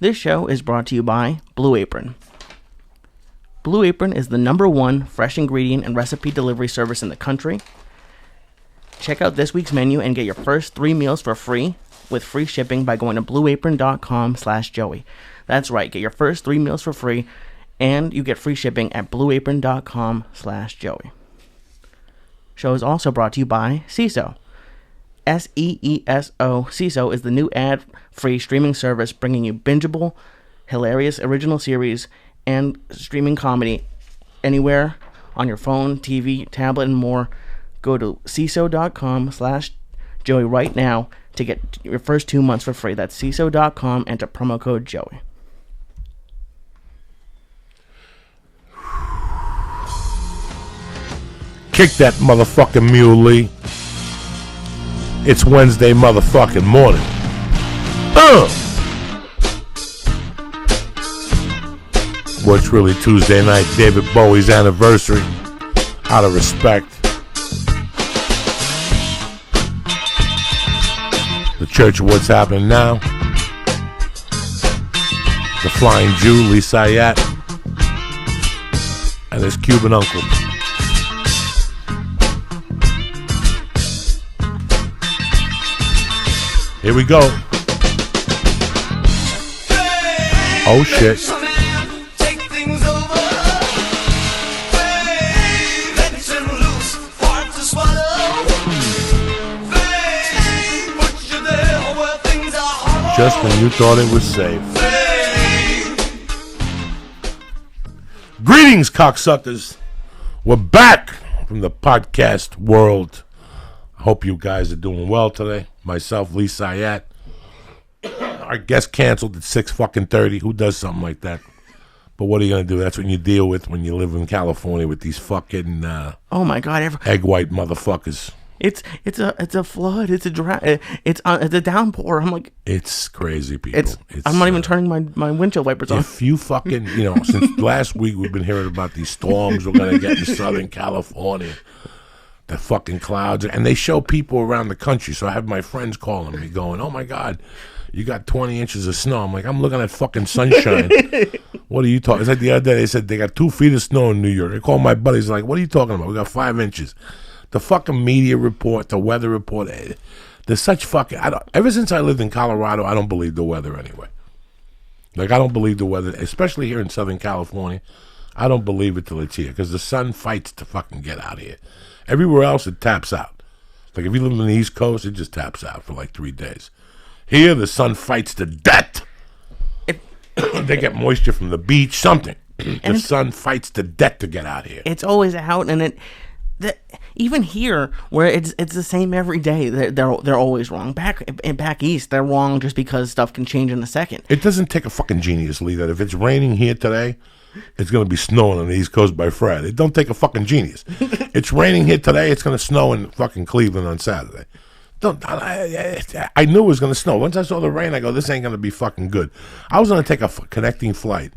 This show is brought to you by Blue Apron. Blue Apron is the #1 fresh ingredient and recipe delivery service in the country. Check out this week's menu and get your first 3 meals for free with free shipping by going to blueapron.com/Joey. That's right, get your first 3 meals for free and you get free shipping at blueapron.com/Joey. Show is also brought to you by CISO. SEESO. CISO is the new ad-free streaming service bringing you bingeable, hilarious original series and streaming comedy anywhere on your phone, TV, tablet, and more. Go to CISO.com/Joey right now to get your first 2 months for free. That's CISO.com, enter promo code Joey. Kick that motherfucking mule, Lee. It's Wednesday motherfucking morning. Well, it's really Tuesday night, David Bowie's anniversary. Out of respect. The Church of What's Happening Now. The Flying Jew, Lee Syatt. And his Cuban uncle. Here we go. Oh shit. Just when you thought it was safe. Greetings, cocksuckers. We're back from the podcast world. I hope you guys are doing well today. Myself, Lee Syatt. Our guest canceled at 6:30. Who does something like that? But what are you gonna do? That's what you deal with when you live in California with these fucking oh my god, egg white motherfuckers. It's a flood. It's a downpour. I'm like, it's crazy, people. I'm not even turning my windshield wipers on. If you fucking, since last week we've been hearing about these storms we're gonna get in Southern California. The fucking clouds, and they show people around the country. So I have my friends calling me, going, "Oh my god, you got 20 inches of snow." I'm like, "I'm looking at fucking sunshine." What are you talking? It's like the other day they said they got 2 feet of snow in New York. I called my buddies, like, "What are you talking about? We got 5 inches." The fucking media report, the weather report, there's such fucking. Ever since I lived in Colorado, I don't believe the weather anyway. Like, I don't believe the weather, especially here in Southern California. I don't believe it till it's here because the sun fights to fucking get out of here. Everywhere else, it taps out. Like, if you live on the East Coast, it just taps out for like 3 days. Here, the sun fights to death. They get moisture from the beach, something. The sun fights to death to get out of here. It's always out, and even here, where it's the same every day, they're always wrong. Back east, they're wrong just because stuff can change in a second. It doesn't take a fucking genius, Lee, that if it's raining here today, it's going to be snowing on the East Coast by Friday. It don't take a fucking genius. It's raining here today. It's going to snow in fucking Cleveland on Saturday. I knew it was going to snow. Once I saw the rain, I go, this ain't going to be fucking good. I was going to take a connecting flight.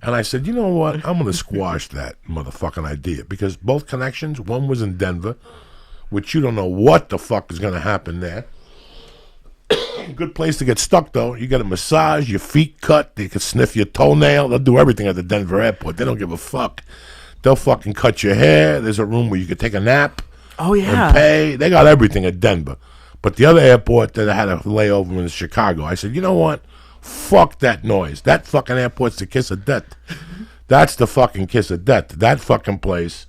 And I said, you know what? I'm going to squash that motherfucking idea. Because both connections, one was in Denver, which you don't know what the fuck is going to happen there. Good place to get stuck, though. You get a massage, your feet cut, they can sniff your toenail. They'll do everything at the Denver airport. They don't give a fuck. They'll fucking cut your hair. There's a room where you can take a nap. Oh, yeah. And pay. They got everything at Denver. But the other airport that I had a layover in Chicago, I said, you know what? Fuck that noise. That fucking airport's the kiss of death. That's the fucking kiss of death. That fucking place,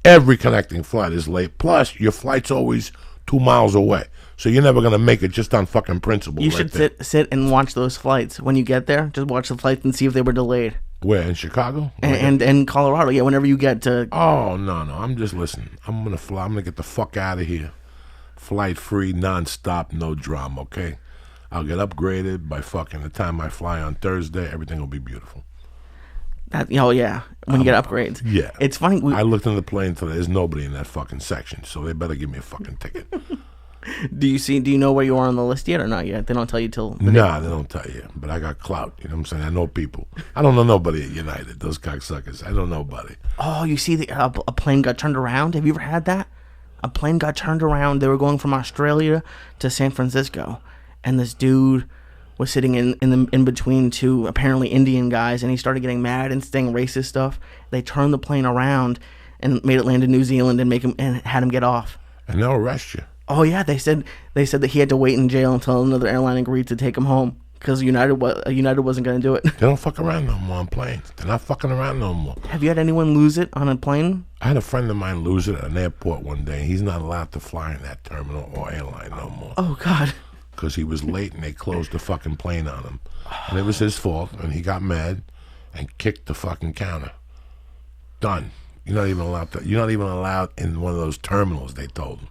every connecting flight is late. Plus, your flight's always 2 miles away. So you're never going to make it just on fucking principle. You should sit and watch those flights. When you get there, just watch the flights and see if they were delayed. Where, in Chicago? And Colorado, yeah, whenever you get to... Oh, no, I'm just listening. I'm going to fly. I'm going to get the fuck out of here. Flight free, non-stop, no drama, okay? I'll get upgraded by fucking the time I fly on Thursday. Everything will be beautiful. Oh, yeah, when you get upgrades. Yeah. It's funny. I looked in the plane today. There's nobody in that fucking section, so they better give me a fucking ticket. Do you know where you are on the list yet or not yet? They don't tell you till... Nah, they don't tell you. But I got clout. You know what I'm saying? I know people. I don't know nobody at United. Those cocksuckers. I don't know nobody. Oh, you see a plane got turned around? Have you ever had that? A plane got turned around. They were going from Australia to San Francisco. And this dude was sitting in between two apparently Indian guys, and he started getting mad and saying racist stuff. They turned the plane around and made it land in New Zealand and had him get off. And they'll arrest you. Oh yeah, they said that he had to wait in jail until another airline agreed to take him home because United wasn't going to do it. They don't fuck around no more on planes. They're not fucking around no more. Have you had anyone lose it on a plane? I had a friend of mine lose it at an airport one day. He's not allowed to fly in that terminal or airline no more. Oh God. Because he was late and they closed the fucking plane on him. And it was his fault, and he got mad and kicked the fucking counter. Done. You're not even allowed in one of those terminals, they told him.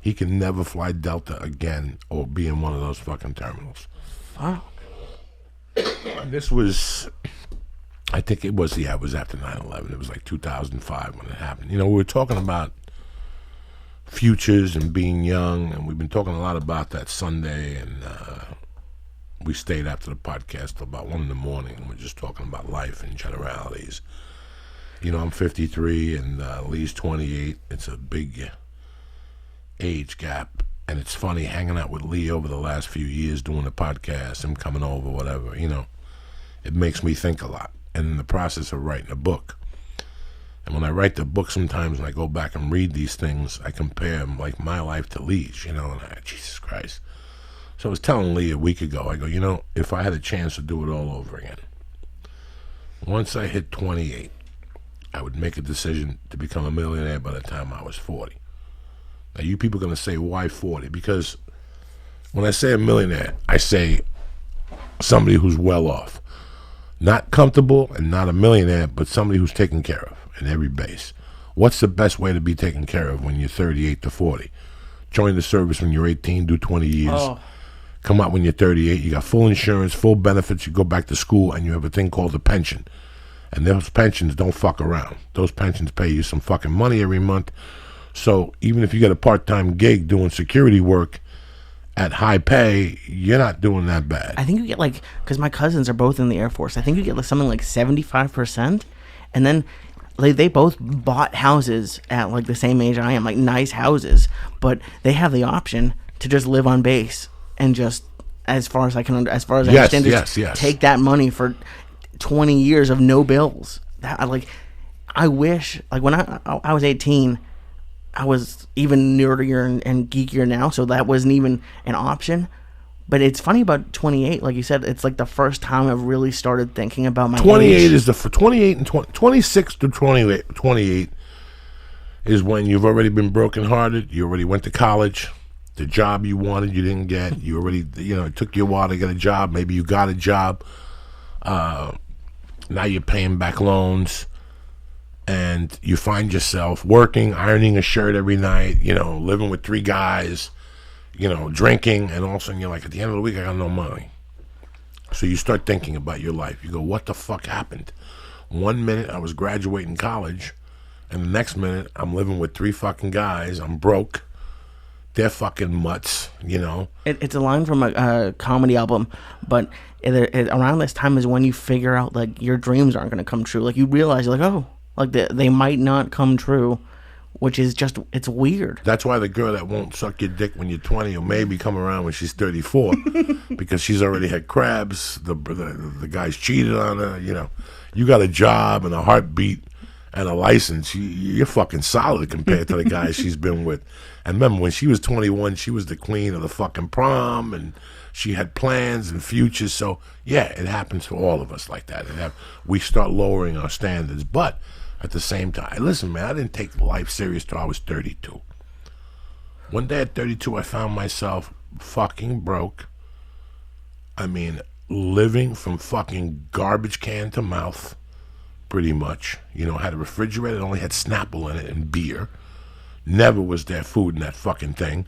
He can never fly Delta again or be in one of those fucking terminals. Wow. This was, I think it was after 9/11. It was like 2005 when it happened. We were talking about futures and being young, and we've been talking a lot about that Sunday, and we stayed after the podcast till about 1 in the morning, and we're just talking about life and generalities. I'm 53 and Lee's 28. It's a big age gap, and it's funny hanging out with Lee over the last few years doing the podcast, him coming over, whatever. It makes me think a lot, and in the process of writing a book. And when I write the book, sometimes when I go back and read these things, I compare like my life to Lee's, and Jesus Christ. So I was telling Lee a week ago, I go, if I had a chance to do it all over again, once I hit 28, I would make a decision to become a millionaire by the time I was 40. Now, you people are going to say, why 40? Because when I say a millionaire, I say somebody who's well off. Not comfortable and not a millionaire, but somebody who's taken care of in every base. What's the best way to be taken care of when you're 38 to 40? Join the service when you're 18, do 20 years. Oh. Come out when you're 38. You got full insurance, full benefits. You go back to school, and you have a thing called a pension. And those pensions don't fuck around. Those pensions pay you some fucking money every month. So even if you get a part-time gig doing security work at high pay, you're not doing that bad. I think you get because my cousins are both in the Air Force, I think you get something like 75%. And then they both bought houses at the same age I am, nice houses. But they have the option to just live on base and just, as far as I understand, yes. take that money for 20 years of no bills. I wish, when I was 18, I was even nerdier and geekier now, so that wasn't even an option. But it's funny about 28, like you said, it's the first time I've really started thinking about my 28 age. is for 28 and 26 to 28 is when you've already been brokenhearted. You already went to college. The job you wanted, you didn't get. You already, it took you a while to get a job. Maybe you got a job. Now you're paying back loans, and you find yourself working, ironing a shirt every night, living with 3 guys, drinking, and all of a sudden you're like, at the end of the week, I got no money. So you start thinking about your life. You go, what the fuck happened? 1 minute I was graduating college, and the next minute I'm living with 3 fucking guys. I'm broke. They're fucking mutts, It's a line from a comedy album, but around this time is when you figure out your dreams aren't going to come true. You realize they might not come true, which is just, it's weird. That's why the girl that won't suck your dick when you're 20 will maybe come around when she's 34 because she's already had crabs. The guy's cheated on her. You got a job and a heartbeat and a license. You're fucking solid compared to the guys she's been with. And remember, when she was 21, she was the queen of the fucking prom, and she had plans and futures. So, yeah, it happens to all of us like that. We start lowering our standards. But at the same time, listen, man, I didn't take life serious till I was 32. One day at 32, I found myself fucking broke. I mean, living from fucking garbage can to mouth, pretty much. Had a refrigerator that only had Snapple in it and beer. Never was there food in that fucking thing.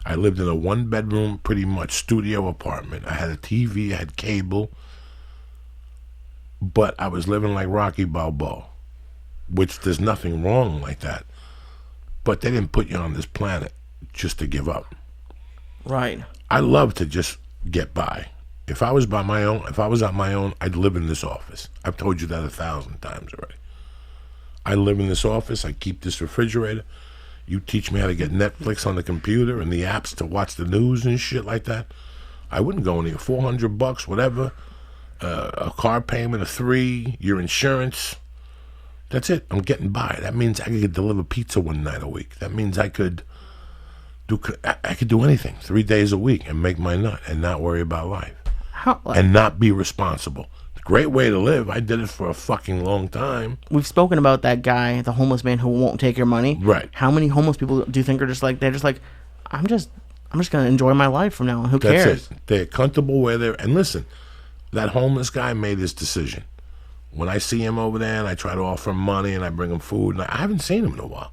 I lived in a 1-bedroom, pretty much studio apartment. I had a TV, I had cable, but I was living like Rocky Balboa, which there's nothing wrong like that. But they didn't put you on this planet just to give up. Right. I love to just get by. If I was on my own, I'd live in this office. I've told you that 1,000 times already. I live in this office. I keep this refrigerator. You teach me how to get Netflix on the computer and the apps to watch the news and shit like that. I wouldn't go anywhere. $400, whatever. A car payment of $3, your insurance. That's it. I'm getting by. That means I could deliver pizza one night a week. That means I could do anything 3 days a week and make my nut and not worry about life. And not be responsible. Great way to live. I did it for a fucking long time. We've spoken about that guy, the homeless man who won't take your money. Right. How many homeless people do you think are they're just like, I'm just gonna enjoy my life from now on. Who cares? That's it. They're comfortable where they're. And listen, that homeless guy made his decision. When I see him over there and I try to offer him money and I bring him food, and I haven't seen him in a while.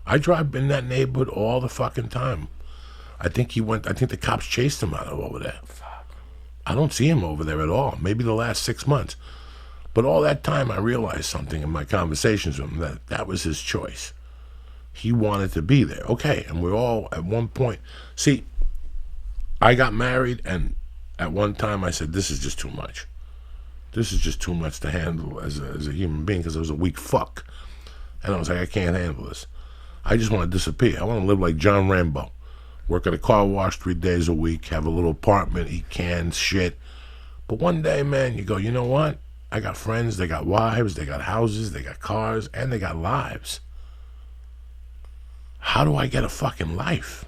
I drive in that neighborhood all the fucking time. I think the cops chased him out of over there. I don't see him over there at all. Maybe the last 6 months. But all that time I realized something in my conversations with him, that was his choice. He wanted to be there. Okay, and we're all at one point. See, I got married, and at one time I said, this is just too much. This is just too much to handle as a human being, because I was a weak fuck. And I was like, I can't handle this. I just want to disappear. I want to live like John Rambo. Work at a car wash 3 days a week, have a little apartment, eat cans, shit. But one day, man, you go, you know what? I got friends, they got wives, they got houses, they got cars, and they got lives. How do I get a fucking life?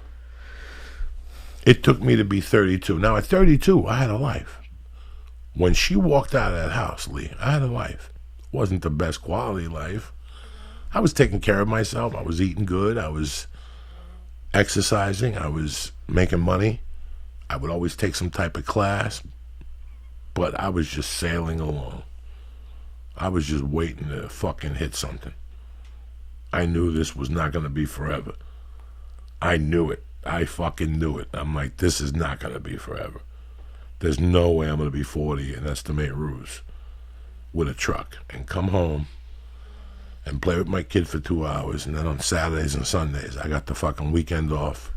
It took me to be 32. Now, at 32, I had a life. When she walked out of that house, Lee, I had a life. It wasn't the best quality life. I was taking care of myself. I was eating good. I was exercising. I was making money. I would always take some type of class. But I was just sailing along. I was just waiting to fucking hit something. I knew this was not going to be forever. I knew it. I fucking knew it. I'm like, this is not going to be forever. There's no way I'm going to be 40 and estimate Rouge with a truck and come home and play with my kid for 2 hours, and then on Saturdays and Sundays, I got the fucking weekend off.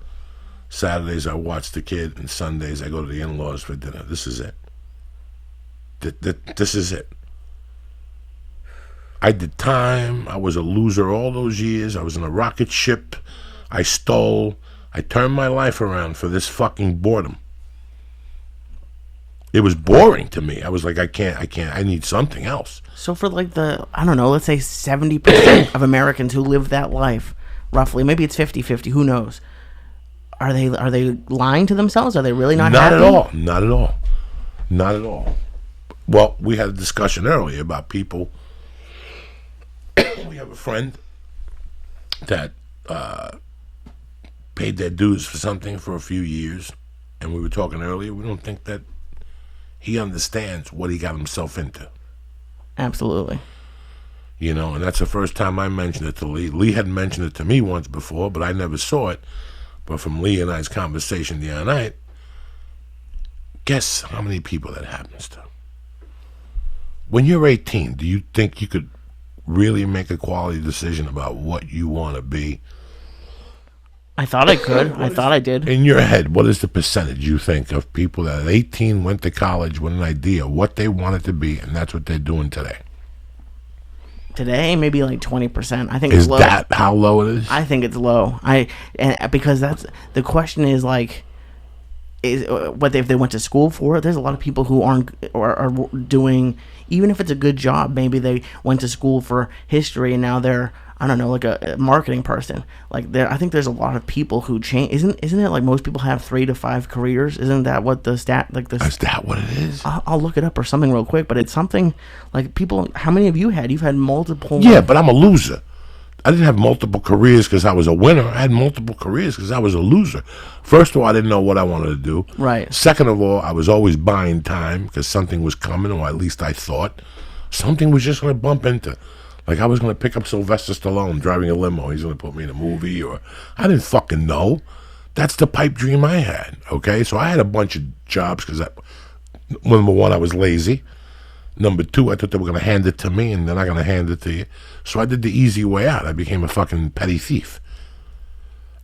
Saturdays, I watch the kid, and Sundays, I go to the in-laws for dinner. This is it. This is it. I did time. I was a loser all those years. I was in a rocket ship. I stole. I turned my life around for this fucking boredom. It was boring to me. I was like, I can't, I need something else. So for like let's say 70% of Americans who live that life, roughly, maybe it's 50-50, who knows? Are they lying to themselves? Are they really not happy? Not at all. Well, we had a discussion earlier about people. We have a friend that paid their dues for something for a few years, and we were talking earlier, we don't think that he understands what he got himself into. Absolutely. You know, and that's the first time I mentioned it to Lee. Lee had mentioned it to me once before, but I never saw it. But from Lee and I's conversation the other night, guess how many people that happens to? When you're 18, do you think you could really make a quality decision about what you want to be? I thought I could. I thought I did. In your head, what is the percentage you think of people that at 18 went to college with an idea what they wanted to be, and that's what they're doing today? Today, maybe like 20%. I think it's low. Is that how low it is? I think it's low. Because that's the question is like, is what if they went to school for it? There's a lot of people who are doing, even if it's a good job, maybe they went to school for history and now they're, I don't know, like a marketing person. Like I think there's a lot of people who change. Isn't it like most people have 3 to 5 careers? Isn't that what the stat like this? Is that what it is? I'll look it up or something real quick. But it's something like people. How many of you had? You've had multiple. Yeah, but I'm a loser. I didn't have multiple careers because I was a winner. I had multiple careers because I was a loser. First of all, I didn't know what I wanted to do. Right. Second of all, I was always buying time because something was coming, or at least I thought something was just going to bump into. Like I was going to pick up Sylvester Stallone driving a limo. He's going to put me in a movie, or I didn't fucking know. That's the pipe dream I had. Okay, so I had a bunch of jobs because number one, I was lazy. Number two, I thought they were going to hand it to me, and they're not going to hand it to you. So I did the easy way out. I became a fucking petty thief.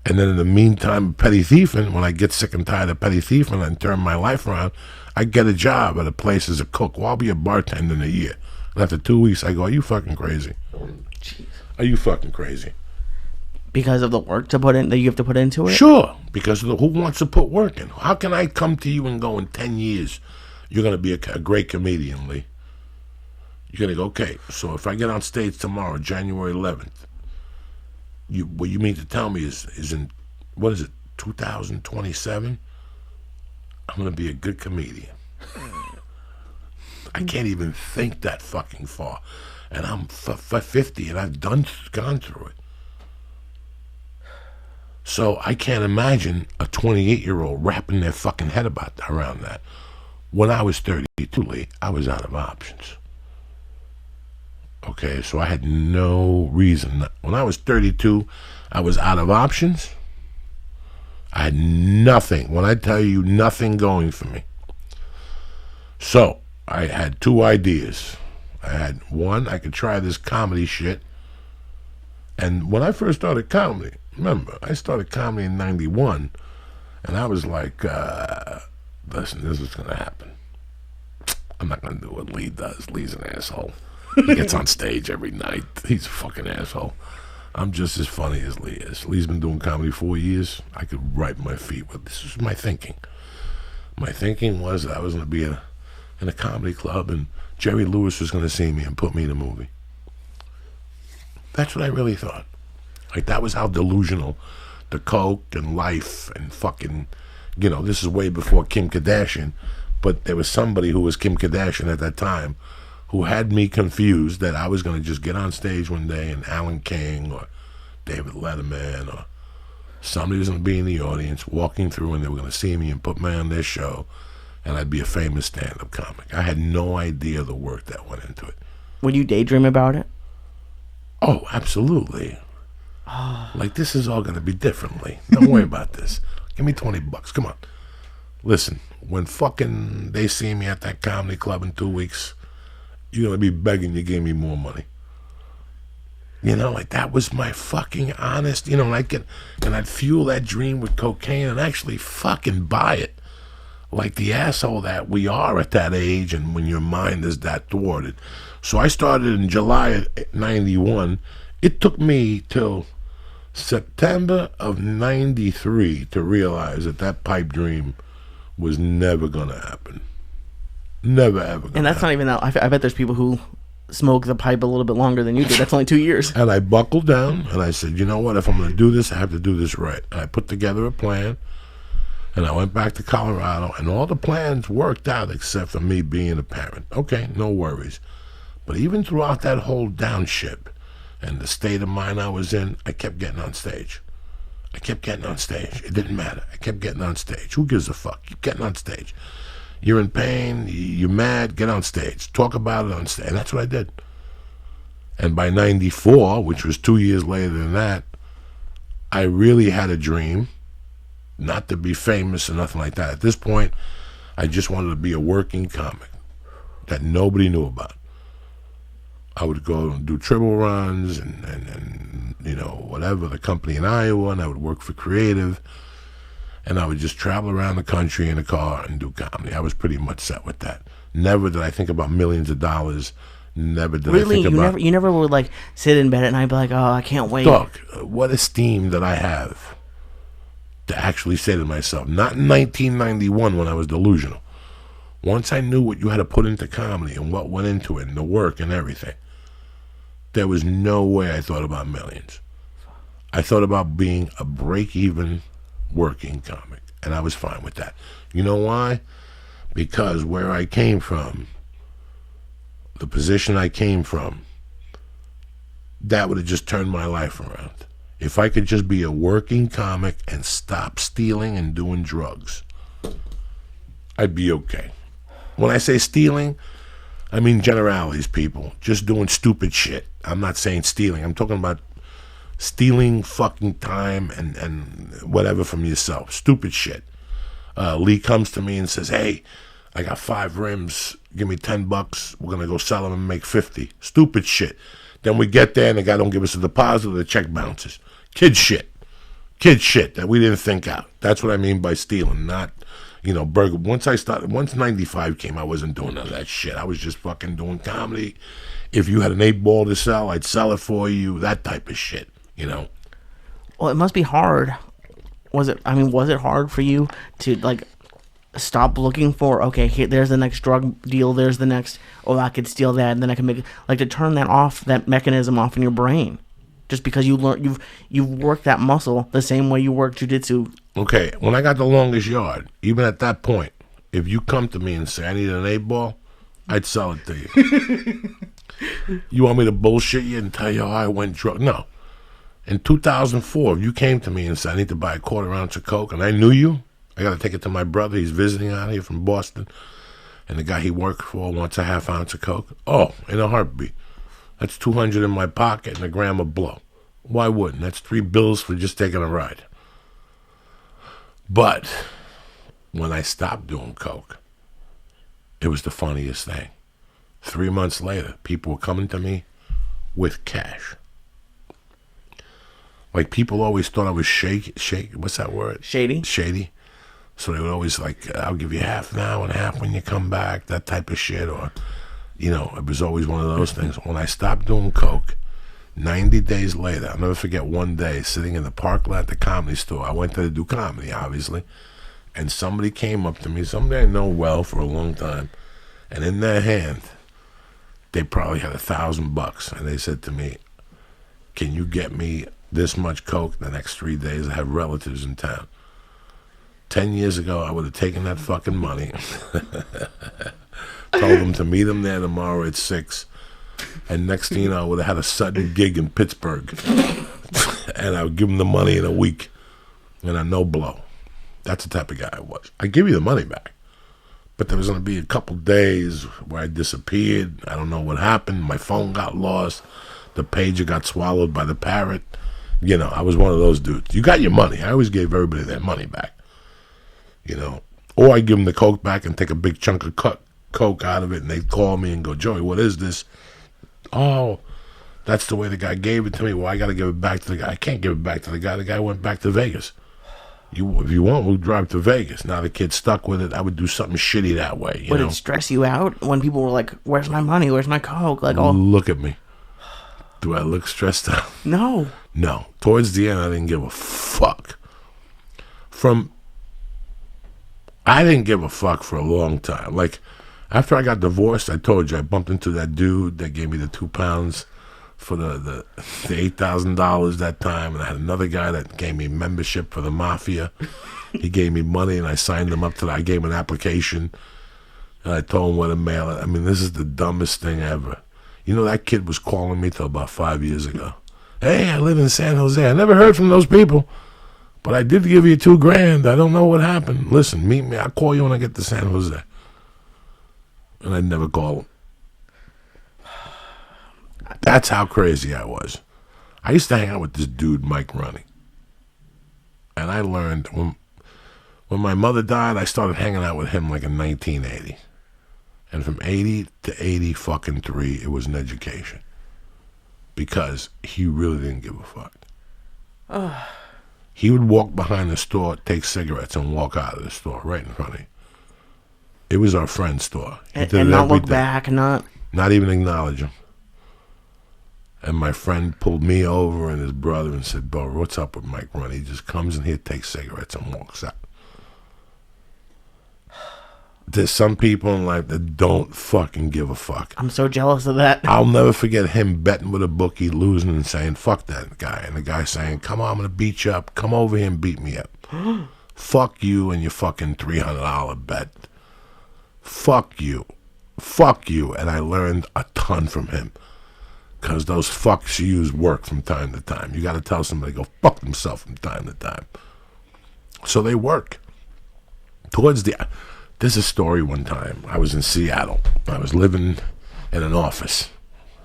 And then in the meantime, petty thieving, when I get sick and tired of petty thieving and turn my life around, I get a job at a place as a cook. Well, I'll be a bartender in a year. And after 2 weeks, I go, are you fucking crazy? Jeez. Are you fucking crazy? Because of the work to put in that you have to put into it? Sure, because of who wants to put work in? How can I come to you and go in 10 years, you're going to be a great comedian, Lee? You're going to go, okay, so if I get on stage tomorrow, January 11th, what you mean to tell me is in, what is it, 2027? I'm going to be a good comedian. I can't even think that fucking far. And I'm 50 and I've gone through it. So I can't imagine a 28-year-old wrapping their fucking head around that. When I was 32, Lee, I was out of options. Okay, so I had no reason. When I was 32, I was out of options. I had nothing. When I tell you nothing going for me. So I had two ideas. I had one, I could try this comedy shit. And when I first started comedy, remember, I started comedy in 91, and I was like, listen, this is going to happen. I'm not going to do what Lee does. Lee's an asshole. He gets on stage every night. He's a fucking asshole. I'm just as funny as Lee is. Lee's been doing comedy 4 years. I could wipe my feet, but this was my thinking. My thinking was that I was going to be in a comedy club, and Jerry Lewis was going to see me and put me in a movie. That's what I really thought. Like, that was how delusional the coke and life and fucking, this is way before Kim Kardashian, but there was somebody who was Kim Kardashian at that time who had me confused that I was going to just get on stage one day and Alan King or David Letterman or somebody was going to be in the audience walking through and they were going to see me and put me on their show and I'd be a famous stand-up comic. I had no idea the work that went into it. Would you daydream about it? Oh, absolutely. Like, this is all going to be differently. Don't worry about this. Give me $20. Come on. Listen, when fucking they see me at that comedy club in 2 weeks, you're going to be begging you give me more money. Like, that was my fucking honest, and I'd fuel that dream with cocaine and actually fucking buy it. Like the asshole that we are at that age and when your mind is that thwarted. So I started in July of 91. It took me till September of 93 to realize that pipe dream was never going to happen. Never, ever going to And that's happen. not even that. I bet there's people who smoke the pipe a little bit longer than you did. That's only 2 years. And I buckled down and I said, you know what? If I'm going to do this, I have to do this right. And I put together a plan. And I went back to Colorado, and all the plans worked out except for me being a parent. Okay, no worries. But even throughout that whole downshift and the state of mind I was in, I kept getting on stage. It didn't matter. I kept getting on stage. Who gives a fuck? Keep getting on stage. You're in pain, you're mad, get on stage. Talk about it on stage. And that's what I did. And by 94, which was 2 years later than that, I really had a dream. Not to be famous or nothing like that. At this point, I just wanted to be a working comic that nobody knew about. I would go and do triple runs and whatever, the company in Iowa, and I would work for Creative, and I would just travel around the country in a car and do comedy. I was pretty much set with that. Never did I think about millions of dollars. Never did I think about... You never would, like, sit in bed at night and be like, oh, I can't wait. Dog, what esteem that I have to actually say to myself, not in 1991 when I was delusional. Once I knew what you had to put into comedy and what went into it and the work and everything, there was no way I thought about millions. I thought about being a break-even working comic, and I was fine with that. You know why? Because where I came from, the position I came from, that would have just turned my life around. If I could just be a working comic and stop stealing and doing drugs, I'd be okay. When I say stealing, I mean generalities, people. Just doing stupid shit. I'm not saying stealing. I'm talking about stealing fucking time and whatever from yourself. Stupid shit. Lee comes to me and says, hey, I got 5 rims. Give me $10. We're going to go sell them and make 50. Stupid shit. Then we get there and the guy don't give us a deposit or the check bounces. Kid shit that we didn't think out. That's what I mean by stealing, not, burger. Once 95 came, I wasn't doing none of that shit. I was just fucking doing comedy. If you had an 8 ball to sell, I'd sell it for you, that type of shit, Well, it must be hard. Was it hard for you to, like, stop looking for, okay, here, there's the next drug deal, there's the next, I could steal that, and then I can make, like, to turn that off, that mechanism off in your brain? Just because you've worked that muscle the same way you work jujitsu. Okay, when I got the longest yard, even at that point, if you come to me and say, I need an 8-ball, I'd sell it to you. You want me to bullshit you and tell you how I went drug? No. In 2004, if you came to me and said, I need to buy a quarter ounce of Coke, and I knew you, I got to take it to my brother. He's visiting out here from Boston, and the guy he worked for wants a half ounce of Coke. Oh, in a heartbeat. That's $200 in my pocket and a gram of blow. Why wouldn't? That's $3 for just taking a ride. But when I stopped doing Coke, it was the funniest thing. 3 months later, people were coming to me with cash. Like, people always thought I was shake. What's that word? Shady. So they would always like, I'll give you half now and half when you come back, that type of shit. Or, it was always one of those things. When I stopped doing Coke, 90 days later, I'll never forget one day, sitting in the parking lot at the Comedy Store. I went there to do comedy, obviously. And somebody came up to me, somebody I know well for a long time. And in their hand, they probably had $1,000. And they said to me, can you get me this much Coke the next 3 days? I have relatives in town. 10 years ago, I would have taken that fucking money, told them to meet them there tomorrow at 6, and next thing you know, I would have had a sudden gig in Pittsburgh, and I would give them the money in a week, and a no blow. That's the type of guy I was. I give you the money back, but there was going to be a couple days where I disappeared. I don't know what happened. My phone got lost. The pager got swallowed by the parrot. I was one of those dudes. You got your money. I always gave everybody their money back. Or I give them the Coke back and take a big chunk of Coke out of it, and they'd call me and go, Joey, what is this? Oh, that's the way the guy gave it to me. Well, I got to give it back to the guy. I can't give it back to the guy. The guy went back to Vegas. If you want, we'll drive to Vegas. Now the kid's stuck with it. I would do something shitty that way. Would it stress you out when people were like, where's my money? Where's my Coke? Like, Look at me. Do I look stressed out? No. Towards the end, I didn't give a fuck. I didn't give a fuck for a long time. Like, after I got divorced, I told you, I bumped into that dude that gave me the 2 pounds for the $8,000 that time. And I had another guy that gave me membership for the Mafia. He gave me money, and I signed him up to that. I gave him an application, and I told him where to mail it. I mean, this is the dumbest thing ever. That kid was calling me till about 5 years ago. Hey, I live in San Jose. I never heard from those people, but I did give you $2,000. I don't know what happened. Listen, meet me. I'll call you when I get to San Jose. And I'd never call him. That's how crazy I was. I used to hang out with this dude, Mike Roney. And I learned, when my mother died, I started hanging out with him like in 1980. And from 80 to 83, it was an education. Because he really didn't give a fuck. He would walk behind the store, take cigarettes, and walk out of the store right in front of you. It was our friend's store. And not look back, not even acknowledge him. And my friend pulled me over and his brother and said, bro, what's up with Mike Roney? He just comes in here, takes cigarettes, and walks out. There's some people in life that don't fucking give a fuck. I'm so jealous of that. I'll never forget him betting with a bookie, losing, and saying, fuck that guy. And the guy saying, come on, I'm going to beat you up. Come over here and beat me up. Fuck you and your fucking $300 bet. Fuck you. Fuck you. And I learned a ton from him. Because those fucks you use work from time to time. You got to tell somebody to go fuck themselves from time to time. So they work. There's a story one time. I was in Seattle. I was living in an office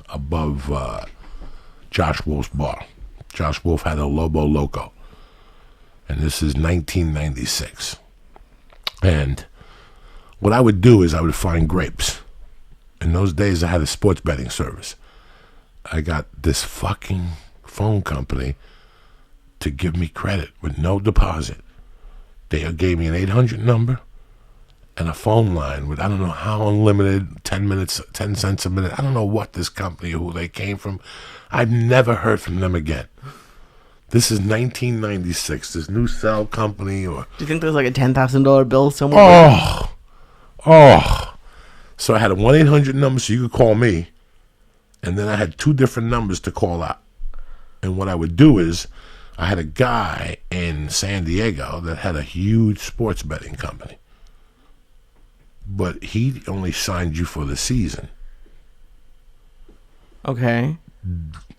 above Josh Wolf's bar. Josh Wolf had a Lobo Loco. And this is 1996. And what I would do is I would find grapes. In those days, I had a sports betting service. I got this fucking phone company to give me credit with no deposit. They gave me an 800 number and a phone line with, I don't know how unlimited, 10 minutes, 10 cents a minute. I don't know what this company, who they came from. I've never heard from them again. This is 1996. This new cell company, or Do you think there's like a $10,000 bill somewhere? oh. So I had a 1-800 number so you could call me, and then I had 2 different numbers to call out. And what I would do is, I had a guy in San Diego that had a huge sports betting company, but he only signed you for the season. Okay.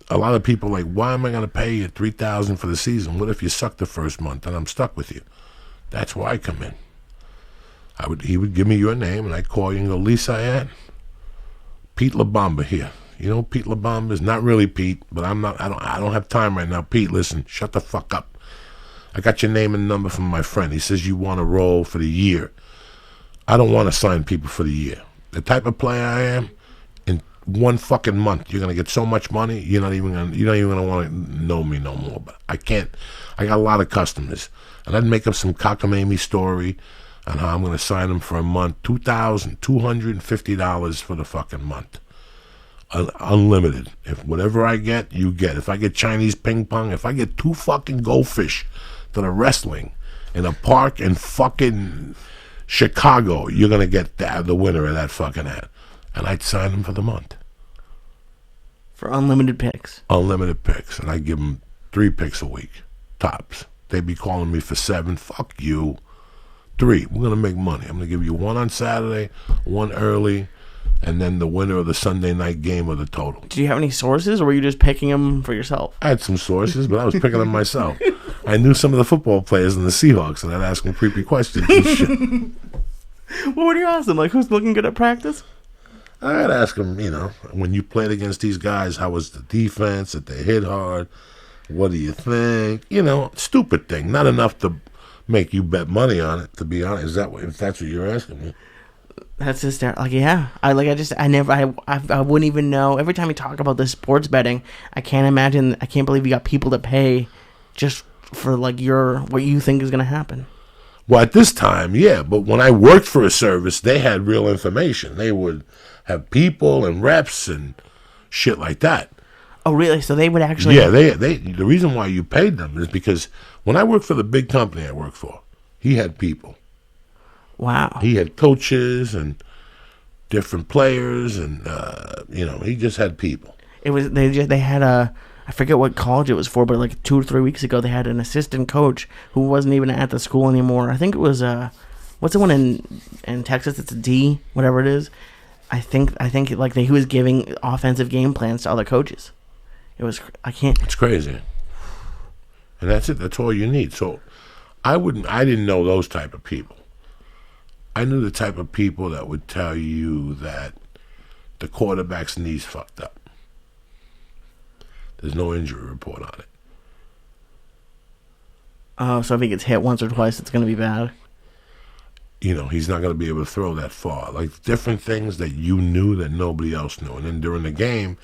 A lot of people are like, why am I going to pay you $3,000 for the season? What if you suck the first month and I'm stuck with you? That's where I come in. He would give me your name, and I'd call you and go, Lee Syatt, Pete LaBamba here. You know Pete LaBamba is? Not really Pete, but I don't have time right now. Pete, listen, shut the fuck up. I got your name and number from my friend. He says you want to roll for the year. I don't want to sign people for the year. The type of player I am, in 1 fucking month, you're gonna get so much money, you're not even gonna want to know me no more. But I can't. I got a lot of customers, and I'd make up some cockamamie story on how I'm gonna sign them for a month, $2,250 for the fucking month. Unlimited. If whatever I get, you get. If I get Chinese ping pong, if I get 2 fucking goldfish that are wrestling in a park in fucking Chicago, you're gonna get the winner of that fucking ad. And I'd sign them for the month. For unlimited picks. Unlimited picks. And I'd give them 3 picks a week. Tops. They'd be calling me for 7. Fuck you. 3. We're gonna make money. I'm gonna give you 1 on Saturday, 1 early, and then the winner of the Sunday night game of the total. Did you have any sources, or were you just picking them for yourself? I had some sources, but I was picking them myself. I knew some of the football players in the Seahawks, and I'd ask them creepy questions and shit. What would you ask them? Like, who's looking good at practice? I'd ask them, when you played against these guys, how was the defense? Did they hit hard? What do you think? Stupid thing. Not enough to make you bet money on it, to be honest. If that's what you're asking me. That's just like, yeah. I wouldn't even know. Every time we talk about this sports betting, I can't believe you got people to pay just for like what you think is gonna happen. Well, at this time, yeah, but when I worked for a service, they had real information. They would have people and reps and shit like that. Oh, really? So they would actually... Yeah, the reason why you paid them is because when I worked for the big company I worked for, he had people. Wow. He had coaches and different players, and he just had people. They had I forget what college it was for, but like 2 or 3 weeks ago, they had an assistant coach who wasn't even at the school anymore. I think it was what's the one in Texas? It's a D, whatever it is. I think like he was giving offensive game plans to other coaches. It's crazy, and that's it. That's all you need. So I didn't know those type of people. I knew the type of people that would tell you that the quarterback's knee's fucked up. There's no injury report on it. Oh, so if he gets hit once or twice, it's going to be bad. He's not going to be able to throw that far. Like different things that you knew that nobody else knew. And then during the game,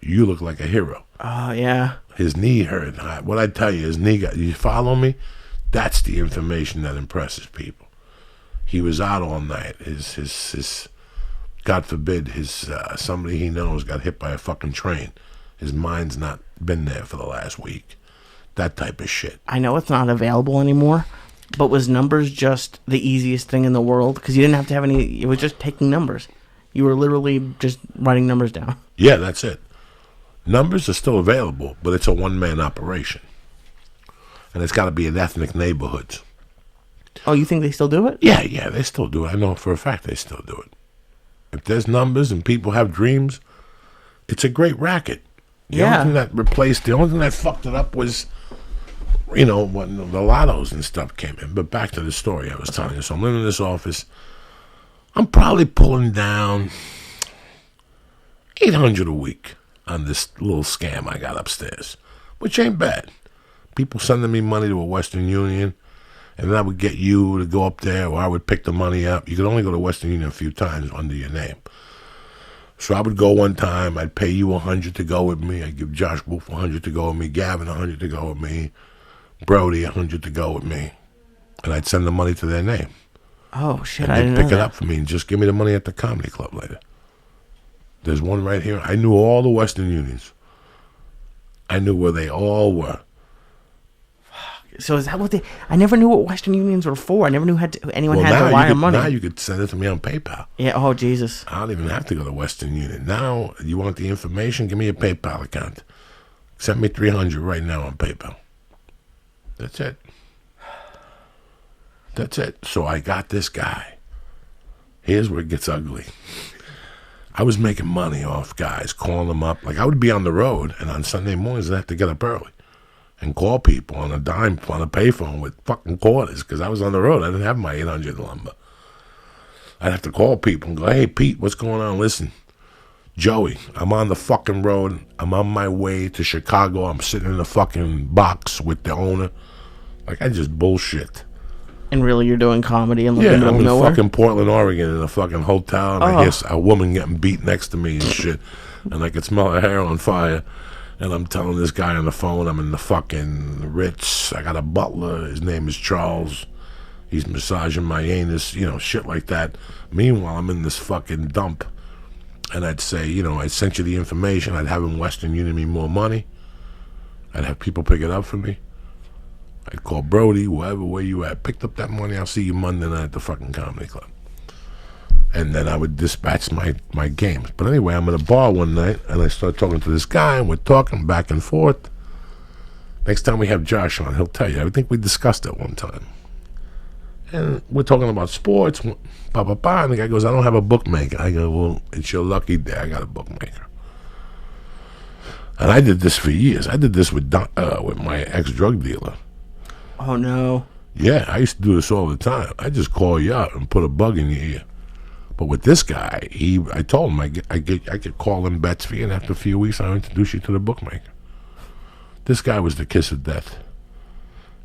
you look like a hero. Oh, yeah. His knee hurt. What I tell you, his knee you follow me? That's the information that impresses people. He was out all night. His God forbid, somebody he knows got hit by a fucking train. His mind's not been there for the last week. That type of shit. I know it's not available anymore, but was numbers just the easiest thing in the world? Because you didn't have to have any... It was just taking numbers. You were literally just writing numbers down. Yeah, that's it. Numbers are still available, but it's a one-man operation. And it's got to be in ethnic neighborhoods. Oh, you think they still do it? Yeah, they still do it. I know for a fact they still do it. If there's numbers and people have dreams, it's a great racket. The only thing that fucked it up was, when the lottos and stuff came in. But back to the story I was telling you. So I'm living in this office. I'm probably pulling down $800 a week on this little scam I got upstairs, which ain't bad. People sending me money to a Western Union, and then I would get you to go up there, or I would pick the money up. You could only go to Western Union a few times under your name. So I would go one time, I'd pay you $100 to go with me, I'd give Josh Wolf $100 to go with me, Gavin $100 to go with me, Brody $100 to go with me, and I'd send the money to their name. Oh, shit, and I didn't know they'd pick it that. up for me and just give me the money at the comedy club later. There's one right here. I knew all the Western Unions. I knew where they all were. So is that what they? I never knew what Western Unions were for. I never knew anyone had to wire money. Now you could send it to me on PayPal. Yeah. Oh Jesus. I don't even have to go to Western Union. Now you want the information? Give me a PayPal account. Send me $300 right now on PayPal. That's it. That's it. So I got this guy. Here's where it gets ugly. I was making money off guys, calling them up. Like I would be on the road, and on Sunday mornings I'd have to get up early and call people on a dime on a payphone with fucking quarters because I was on the road. I didn't have my 800 number. I'd have to call people and go, hey, Pete, what's going on? Listen, Joey, I'm on the fucking road. I'm on my way to Chicago. I'm sitting in a fucking box with the owner. Like, I just bullshit. And really, you're doing comedy and living I'm in in nowhere? fucking Portland, Oregon in a fucking hotel, and I hear a woman getting beat next to me and shit. And I could smell her hair on fire. And I'm telling this guy on the phone, I'm in the fucking Ritz. I got a butler. His name is Charles. He's massaging my anus, shit like that. Meanwhile, I'm in this fucking dump. And I'd say, I sent you the information. I'd have him Western Union me more money. I'd have people pick it up for me. I'd call Brody, wherever, where you at. Picked up that money. I'll see you Monday night at the fucking comedy club. And then I would dispatch my games. But anyway, I'm at a bar one night, and I start talking to this guy, and we're talking back and forth. Next time we have Josh on, he'll tell you. I think we discussed it one time. And we're talking about sports, and the guy goes, I don't have a bookmaker. I go, well, it's your lucky day. I got a bookmaker. And I did this for years. I did this with my ex-drug dealer. Oh, no. Yeah, I used to do this all the time. I just call you up and put a bug in your ear. But with this guy, I told him I could call him bets for you, and after a few weeks, I'll introduce you to the bookmaker. This guy was the kiss of death.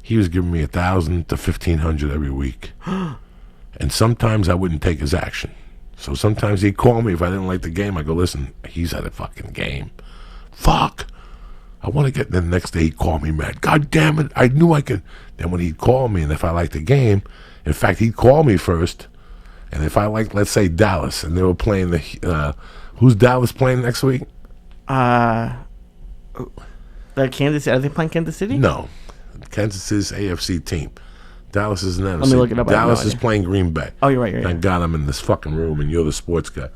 He was giving me $1,000 to $1,500 every week. And sometimes I wouldn't take his action. So sometimes he'd call me if I didn't like the game. I go, listen, he's at a fucking game. Fuck. I want to get, the next day he'd call me mad. God damn it, I knew I could. Then when he'd call me, and if I liked the game, in fact, he'd call me first. And if I liked, let's say, Dallas, and they were playing who's Dallas playing next week? The Kansas City. Are they playing Kansas City? No. Kansas City's AFC team. Dallas is an NFC. Let me look it up. Dallas is playing Green Bay. Oh, you're right. Thank God I'm in this fucking room, and you're the sports guy.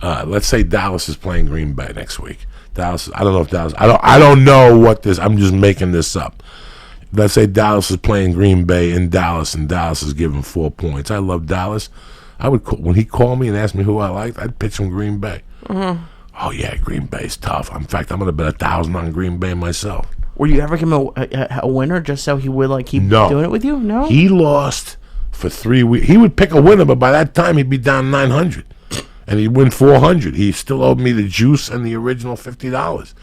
Let's say Dallas is playing Green Bay next week. Dallas. I don't know if Dallas. I don't know what this. I'm just making this up. Let's say Dallas is playing Green Bay in Dallas, and Dallas is giving 4 points. I love Dallas. I would when he called me and asked me who I liked, I'd pitch him Green Bay. Mm-hmm. Oh yeah, Green Bay's tough. In fact, I'm gonna bet $1,000 on Green Bay myself. Would you ever give him a winner just so he would keep doing it with you? No. He lost for 3 weeks. He would pick a winner, but by that time he'd be down $900, and he'd win $400. He still owed me the juice and the original $50.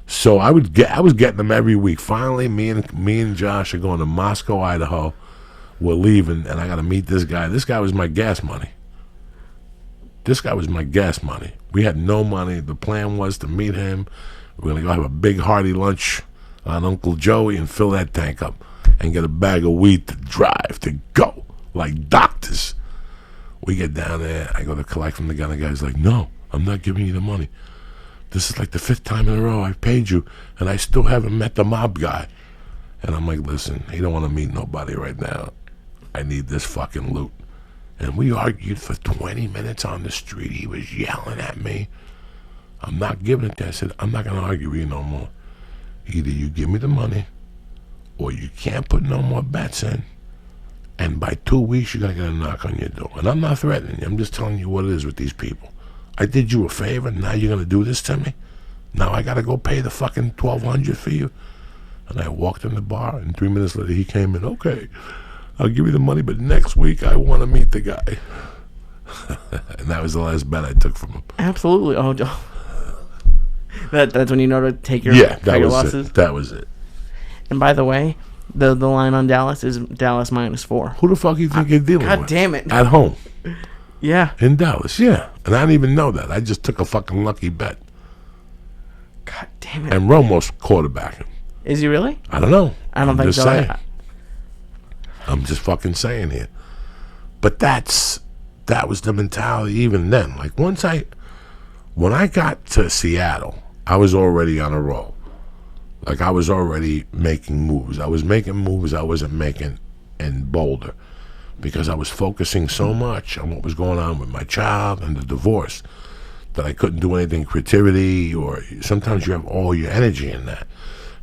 So I was getting them every week. Finally, me and Josh are going to Moscow, Idaho. We're leaving, and I got to meet this guy. This guy was my gas money. We had no money. The plan was to meet him. We're going to go have a big hearty lunch on Uncle Joey and fill that tank up and get a bag of weed to drive, to go, like doctors. We get down there. I go to collect from the guy. The guy's like, no, I'm not giving you the money. This is like the 5th time in a row I've paid you, and I still haven't met the mob guy. And I'm like, listen, he don't want to meet nobody right now. I need this fucking loot. And we argued for 20 minutes on the street. He was yelling at me. I'm not giving it to you. I said, I'm not going to argue with you no more. Either you give me the money, or you can't put no more bets in. And by 2 weeks, you're going to get a knock on your door. And I'm not threatening you. I'm just telling you what it is with these people. I did you a favor. Now you're going to do this to me? Now I got to go pay the fucking $1,200 for you? And I walked in the bar, and 3 minutes later, he came in. Okay, I'll give you the money, but next week I want to meet the guy. And that was the last bet I took from him. Absolutely. Oh, that's when you know to take your losses? That was it. And by the way, the line on Dallas is Dallas -4. Who the fuck you think you're dealing with? God damn it. At home. Yeah. In Dallas, yeah. And I didn't even know that. I just took a fucking lucky bet. God damn it. And Romo's quarterbacking. Is he really? I don't know. I don't think so. Saying. I'm just fucking saying here. But that was the mentality even then. Like when I got to Seattle, I was already on a roll. Like, I was already making moves. I was making moves I wasn't making in Boulder because I was focusing so much on what was going on with my child and the divorce that I couldn't do anything creativity, or sometimes you have all your energy in that.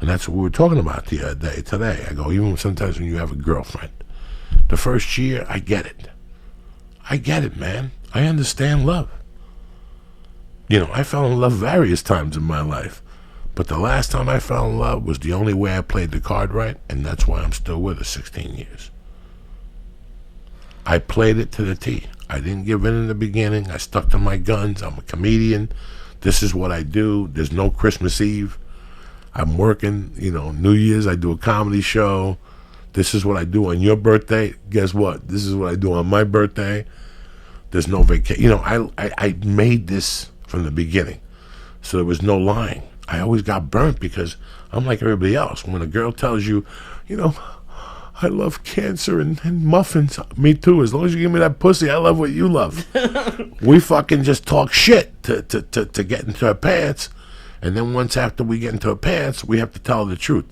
And that's what we were talking about the other day, today. I go, even sometimes when you have a girlfriend, the first year, I get it. I get it, man. I understand love. You know, I fell in love various times in my life. But the last time I fell in love was the only way I played the card right, and that's why I'm still with her 16 years. I played it to the T. I didn't give in the beginning. I stuck to my guns. I'm a comedian. This is what I do. There's no Christmas Eve. I'm working, you know, New Year's, I do a comedy show. This is what I do on your birthday. Guess what? This is what I do on my birthday. There's no vacation. You know, I made this from the beginning. So there was no lying. I always got burnt because I'm like everybody else. When a girl tells you, you know, I love cancer and muffins. Me too. As long as you give me that pussy, I love what you love. We fucking just talk shit to get into our pants. And then once after we get into our pants, we have to tell the truth.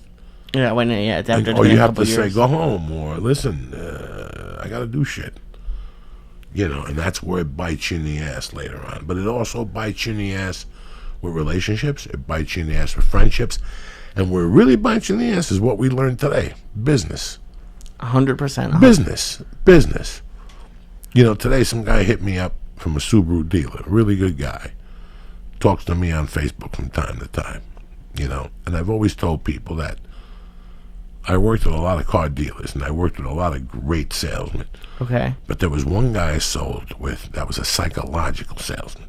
Yeah, it's after. Or you have to say, go home, or listen, I got to do shit. You know, and that's where it bites you in the ass later on. But it also bites you in the ass with relationships. It bites you in the ass with friendships. And where it really bites you in the ass is what we learned today. Business. 100%. Business. You know, today some guy hit me up from a Subaru dealer. Really good guy. Talks to me on Facebook from time to time. You know, and I've always told people that I worked with a lot of car dealers, and I worked with a lot of great salesmen. Okay. But there was one guy I sold with that was a psychological salesman.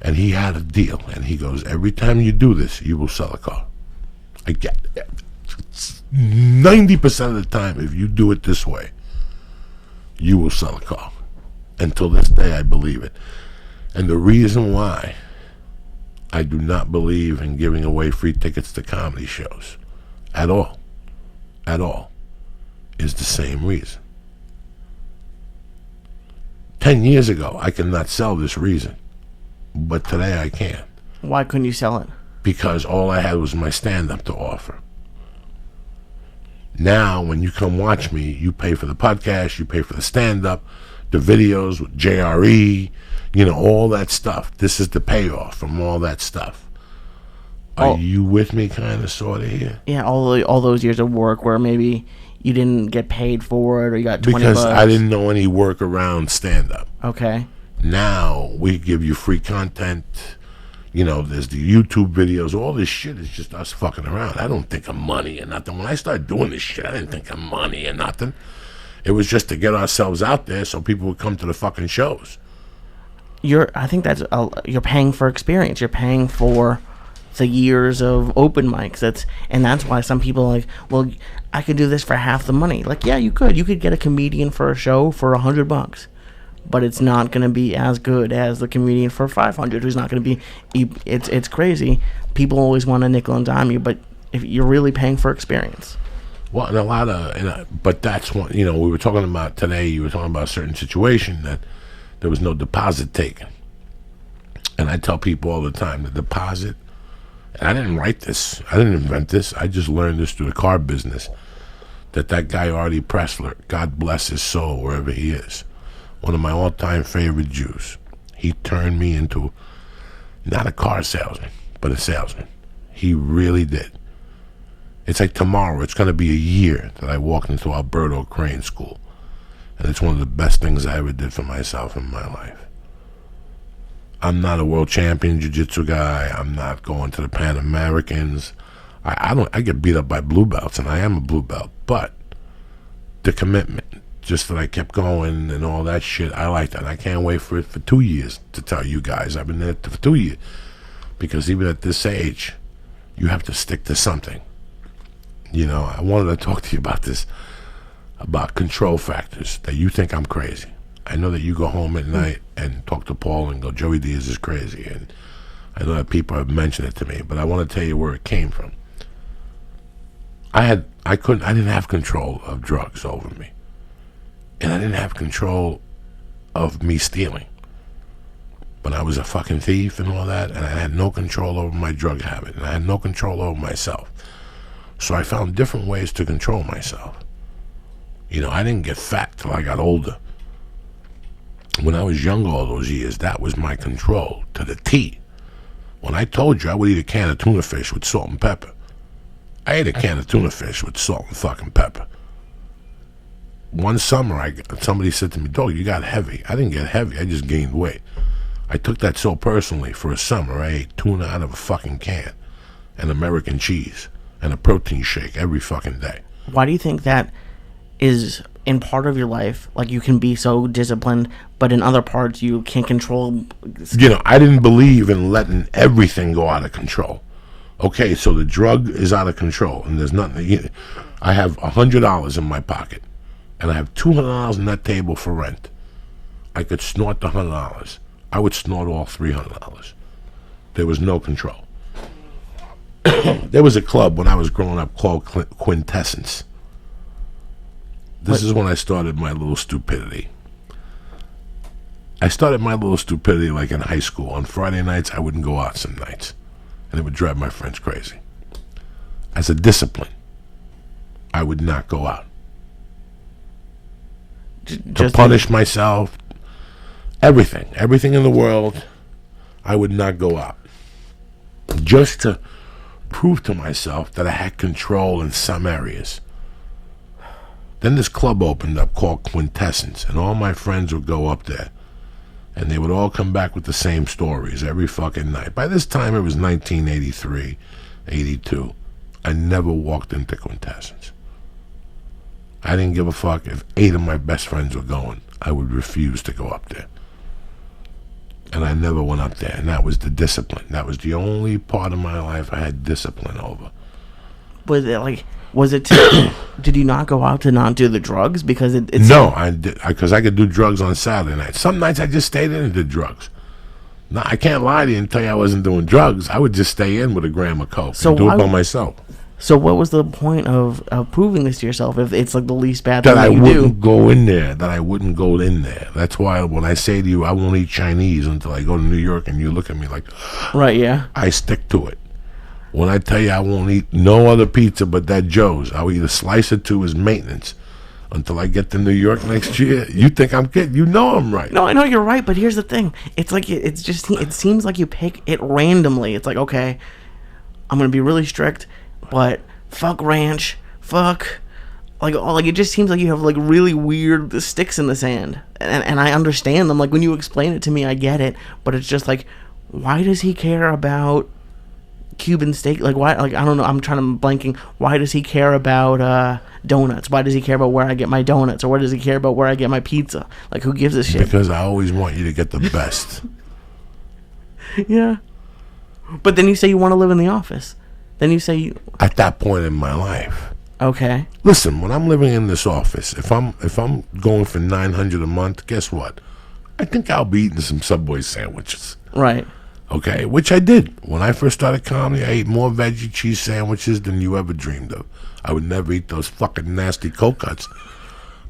And he had a deal, and he goes, every time you do this, you will sell a car. I get it. 90% of the time, if you do it this way, you will sell a car. Until this day, I believe it. And the reason why I do not believe in giving away free tickets to comedy shows at all, is the same reason. 10 years ago, I could not sell this reason, but today I can. Why couldn't you sell it? Because all I had was my stand-up to offer. Now, when you come watch me, you pay for the podcast, you pay for the stand-up, the videos with JRE, you know, all that stuff. This is the payoff from all that stuff. Are you with me kind of, sort of here? Yeah, all those years of work where maybe you didn't get paid for it, or you got 20 because bucks. I didn't know any work around stand-up. Okay. Now, we give you free content. You know, there's the YouTube videos. All this shit is just us fucking around. I don't think of money or nothing. When I started doing this shit, I didn't think of money or nothing. It was just to get ourselves out there so people would come to the fucking shows. I think that's you're paying for experience. You're paying for the years of open mics. And that's why some people are like, well, I could do this for half the money. Like, yeah, you could. You could get a comedian for a show for $100, but it's not going to be as good as the comedian for 500. Who's not going to be? It's crazy. People always want to nickel and dime you, but if you're really paying for experience. Well, but that's one. You know, we were talking about today. You were talking about a certain situation that there was no deposit taken, and I tell people all the time the deposit. And I didn't write this. I didn't invent this. I just learned this through the car business. That guy Artie Pressler, God bless his soul wherever he is, one of my all-time favorite Jews. He turned me into not a car salesman, but a salesman. He really did. It's like tomorrow, it's going to be a year that I walked into Alberto Crane School. And it's one of the best things I ever did for myself in my life. I'm not a world champion jiu-jitsu guy. I'm not going to the Pan Americans. I get beat up by blue belts, and I am a blue belt. But the commitment, just that I kept going and all that shit, I like that. I can't wait for it for 2 years to tell you guys. I've been there for 2 years. Because even at this age, you have to stick to something. You know, I wanted to talk to you about this, about control factors, that you think I'm crazy. I know that you go home at night and talk to Paul and go, Joey Diaz is crazy. And I know that people have mentioned it to me, but I want to tell you where it came from. I didn't have control of drugs over me. And I didn't have control of me stealing. But I was a fucking thief and all that, and I had no control over my drug habit, and I had no control over myself. So I found different ways to control myself. You know, I didn't get fat till I got older. When I was younger all those years, that was my control to the T. When I told you I would eat a can of tuna fish with salt and pepper, I ate a can of tuna fish with salt and fucking pepper. One summer, somebody said to me, "Dog, you got heavy." I didn't get heavy. I just gained weight. I took that so personally. For a summer, I ate tuna out of a fucking can and American cheese and a protein shake every fucking day. Why do you think that is in part of your life? Like, you can be so disciplined, but in other parts you can't control. You know, I didn't believe in letting everything go out of control. Okay, so the drug is out of control, and there's nothing. I have $100 in my pocket, and I have $200 on that table for rent. I could snort the $100. I would snort all $300. There was no control. There was a club when I was growing up called Quintessence. This is when I started my little stupidity. I started my little stupidity like in high school. On Friday nights, I wouldn't go out some nights, and it would drive my friends crazy. As a discipline, I would not go out. To punish myself, everything in the world, I would not go out. Just to prove to myself that I had control in some areas. Then this club opened up called Quintessence, and all my friends would go up there, and they would all come back with the same stories every fucking night. By this time, it was 1983, 82. I never walked into Quintessence. I didn't give a fuck if 8 of my best friends were going. I would refuse to go up there. And I never went up there, and that was the discipline. That was the only part of my life I had discipline over. Did you not go out to not do the drugs? Because No, because I could do drugs on Saturday nights. Some nights I just stayed in and did drugs. No, I can't lie to you and tell you I wasn't doing drugs. I would just stay in with a gram of coke and do it by myself. So what was the point of proving this to yourself if it's like the least bad thing that you do? That I wouldn't go in there. That I wouldn't go in there. That's why when I say to you, I won't eat Chinese until I go to New York, and you look at me like, right, yeah. I stick to it. When I tell you I won't eat no other pizza but that Joe's, I'll eat a slice or two as maintenance until I get to New York next year. You think I'm kidding? You know I'm right. No, I know you're right, but here's the thing. It's like it seems like you pick it randomly. It's like, okay, I'm gonna be really strict, but fuck ranch, fuck, like it just seems like you have like really weird sticks in the sand, and I understand them. Like when you explain it to me, I get it, but it's just like, why does he care about Cuban steak? Like why? Like I don't know. I'm blanking. Why does he care about donuts? Why does he care about where I get my donuts, or why does he care about where I get my pizza? Like who gives a shit? Because I always want you to get the best. Yeah, but then you say you want to live in the office. Then you say at that point in my life. Okay. Listen, when I'm living in this office, if I'm going for $900 a month, guess what? I think I'll be eating some Subway sandwiches. Right. Okay, which I did. When I first started comedy, I ate more veggie cheese sandwiches than you ever dreamed of. I would never eat those fucking nasty cold cuts.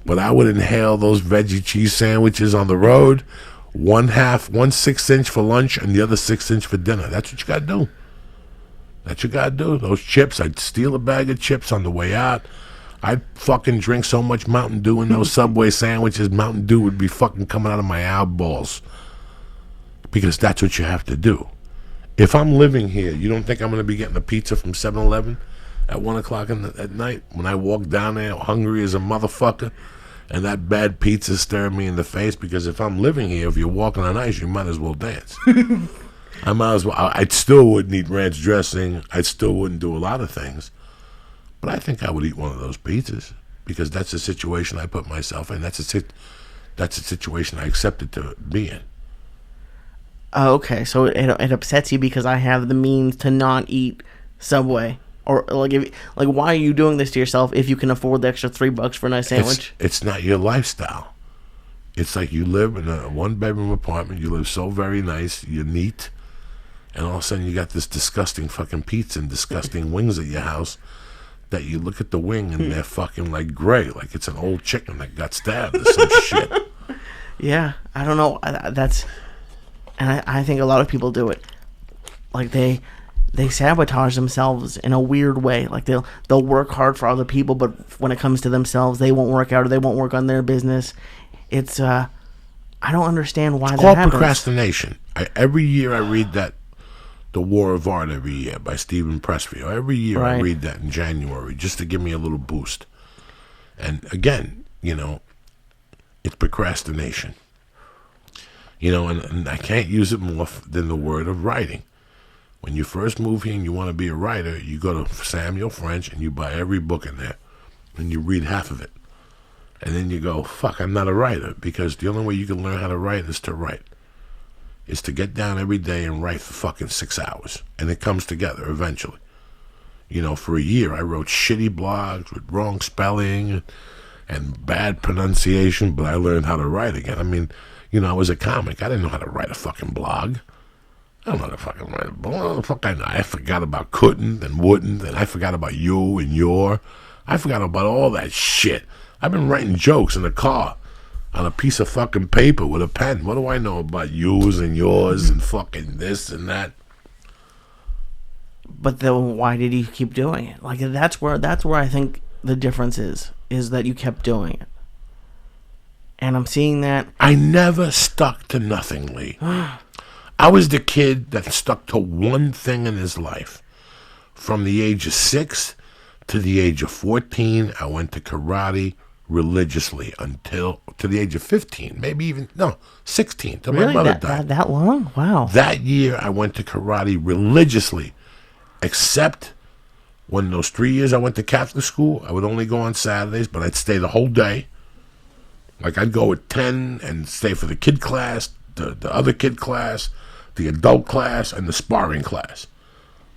But I would inhale those veggie cheese sandwiches on the road, one 6-inch for lunch and the other 6-inch for dinner. That's what you got to do. That's what you got to do. Those chips, I'd steal a bag of chips on the way out. I'd fucking drink so much Mountain Dew in those Subway sandwiches, Mountain Dew would be fucking coming out of my eyeballs. Because that's what you have to do. If I'm living here, you don't think I'm going to be getting a pizza from 7-Eleven at 1 o'clock at night when I walk down there hungry as a motherfucker and that bad pizza staring me in the face? Because if I'm living here, if you're walking on ice, you might as well dance. I might as well. I still wouldn't eat ranch dressing. I still wouldn't do a lot of things. But I think I would eat one of those pizzas because that's a situation I put myself in. That's a situation I accepted to be in. Oh, okay, so it upsets you because I have the means to not eat Subway, or why are you doing this to yourself if you can afford the extra $3 for a nice sandwich? It's not your lifestyle. It's like you live in a 1-bedroom apartment. You live so very nice. You're neat, and all of a sudden you got this disgusting fucking pizza and disgusting wings at your house. That you look at the wing and they're fucking like gray, like it's an old chicken that got stabbed or some shit. Yeah, I don't know. and I think a lot of people do it. Like they sabotage themselves in a weird way. Like they'll work hard for other people, but when it comes to themselves, they won't work out or they won't work on their business. It's I don't understand why that happens. It's called procrastination. Every year I read that, The War of Art, every year by Stephen Pressfield. Every year I read that in January just to give me a little boost. And again, it's procrastination. And I can't use it more than the word of writing. When you first move here and you want to be a writer, you go to Samuel French and you buy every book in there and you read half of it. And then you go, fuck, I'm not a writer, because the only way you can learn how to write is to write. Is to get down every day and write for fucking 6 hours. And it comes together eventually. For a year I wrote shitty blogs with wrong spelling and bad pronunciation, but I learned how to write again. I mean, I was a comic. I didn't know how to write a fucking blog. I don't know how to fucking write a blog. What the fuck I know? I forgot about couldn't and wouldn't, and I forgot about you and your. I forgot about all that shit. I've been writing jokes in the car on a piece of fucking paper with a pen. What do I know about yous and yours and fucking this and that? But then why did you keep doing it? Like that's where I think the difference is that you kept doing it. And I'm seeing that. I never stuck to nothing, Lee. I was the kid that stuck to one thing in his life. From the age of 6 to the age of 14, I went to karate religiously until to the age of 15, maybe even 16, till really? My mother died. That long? Wow. That year I went to karate religiously, except when those 3 years I went to Catholic school. I would only go on Saturdays, but I'd stay the whole day. Like I'd go at 10 and stay for the kid class, the other kid class, the adult class, and the sparring class.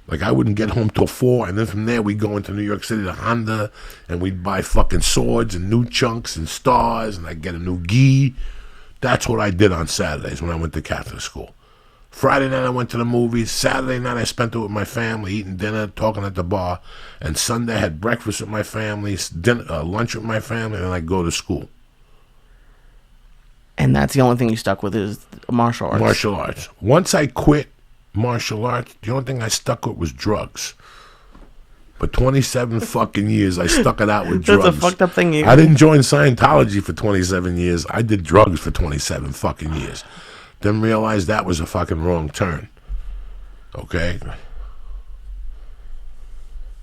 Like I wouldn't get home till 4, and then from there we'd go into New York City to Honda, and we'd buy fucking swords and new chunks and stars, and I'd get a new gi. That's what I did on Saturdays when I went to Catholic school. Friday night I went to the movies. Saturday night I spent it with my family, eating dinner, talking at the bar. And Sunday I had breakfast with my family, lunch with my family, and then I'd go to school. And that's the only thing you stuck with is martial arts. Martial arts. Once I quit martial arts, the only thing I stuck with was drugs. For 27 fucking years, I stuck it out with drugs. That's a fucked up thing. I didn't join Scientology for 27 years. I did drugs for 27 fucking years. Then realized that was a fucking wrong turn. Okay?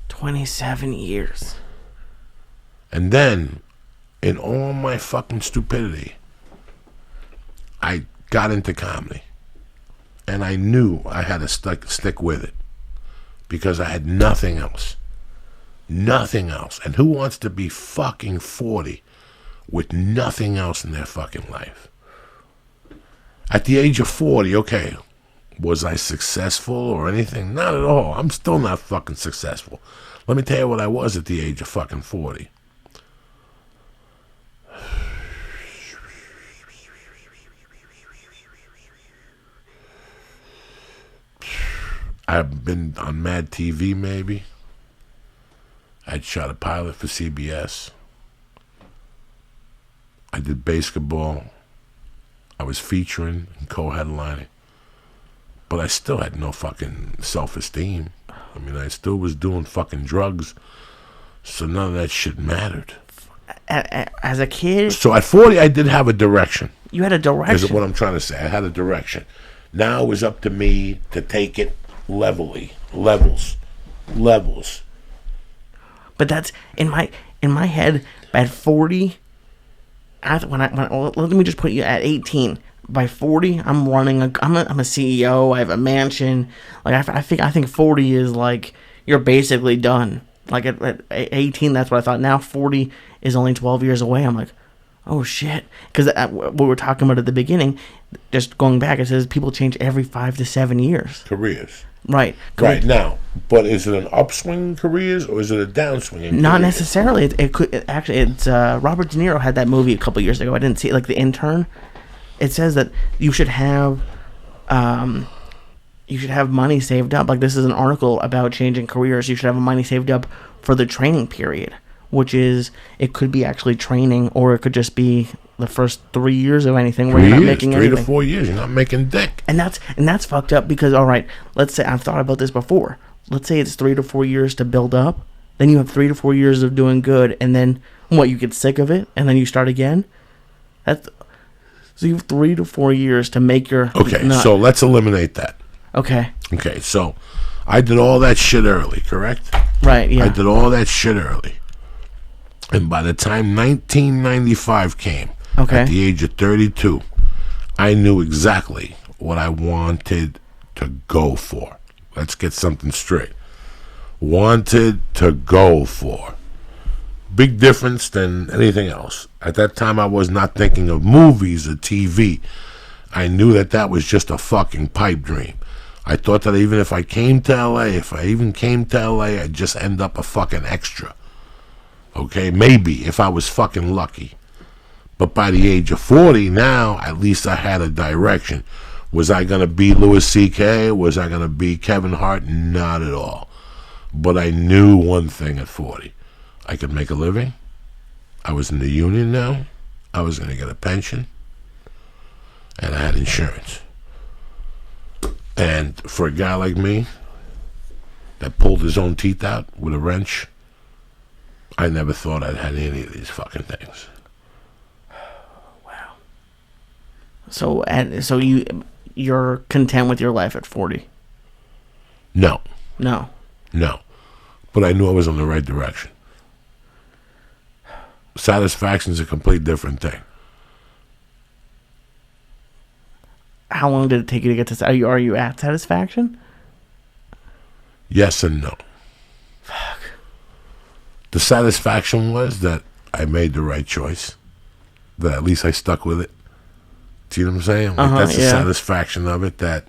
27 years. And then, in all my fucking stupidity, I got into comedy. And I knew I had to stick with it. Because I had nothing else. Nothing else. And who wants to be fucking 40 with nothing else in their fucking life? At the age of 40, okay, was I successful or anything? Not at all. I'm still not fucking successful. Let me tell you what I was at the age of fucking 40. I've been on Mad TV, maybe. I'd shot a pilot for CBS. I did basketball. I was featuring and co-headlining. But I still had no fucking self-esteem. I mean, I still was doing fucking drugs. So none of that shit mattered. As a kid? So at 40, I did have a direction. You had a direction? Is what I'm trying to say. I had a direction. Now it was up to me to take it levels. But that's in my head. At 40, let me just put you at 18. By 40, I'm running. I'm a CEO. I have a mansion. Like I think 40 is like you're basically done. Like at 18, that's what I thought. Now 40 is only 12 years away. I'm like, oh shit. Because what we were talking about at the beginning, just going back, it says people change every 5 to 7 years. Careers. Right. Right now, but is it an upswing in careers or is it a downswing in careers? Not necessarily. It's Robert De Niro had that movie a couple years ago. I didn't see it, like The Intern. It says that you should have money saved up. Like this is an article about changing careers. You should have money saved up for the training period, which is it could be actually training, or it could just be the first 3 years of anything where you're not making 3 anything. to 4 years, you're not making dick. And that's fucked up because, all right, let's say I've thought about this before. Let's say it's 3 to 4 years to build up. Then you have 3 to 4 years of doing good, and then what? You get sick of it, and then you start again. So you have 3 to 4 years to make your nut. So let's eliminate that. Okay. So I did all that shit early, correct? Right. Yeah. I did all that shit early, and by the time 1995 came, at the age of 32, I knew exactly what I wanted to go for. Let's get something straight. Wanted to go for. Big difference than anything else. At that time, I was not thinking of movies or TV. I knew that was just a fucking pipe dream. I thought that even if I came to LA, I'd just end up a fucking extra. Okay, maybe if I was fucking lucky. But by the age of 40 now, at least I had a direction. Was I going to be Louis C.K.? Was I going to be Kevin Hart? Not at all. But I knew one thing at 40. I could make a living. I was in the union now. I was going to get a pension. And I had insurance. And for a guy like me that pulled his own teeth out with a wrench, I never thought I'd had any of these fucking things. Wow. So you're content with your life at 40? No. But I knew I was in the right direction. Satisfaction is a complete different thing. How long did it take you to get to? Are you at satisfaction? Yes and no. Fuck. The satisfaction was that I made the right choice. That at least I stuck with it. Do you know what I'm saying? Like that's the satisfaction of it. That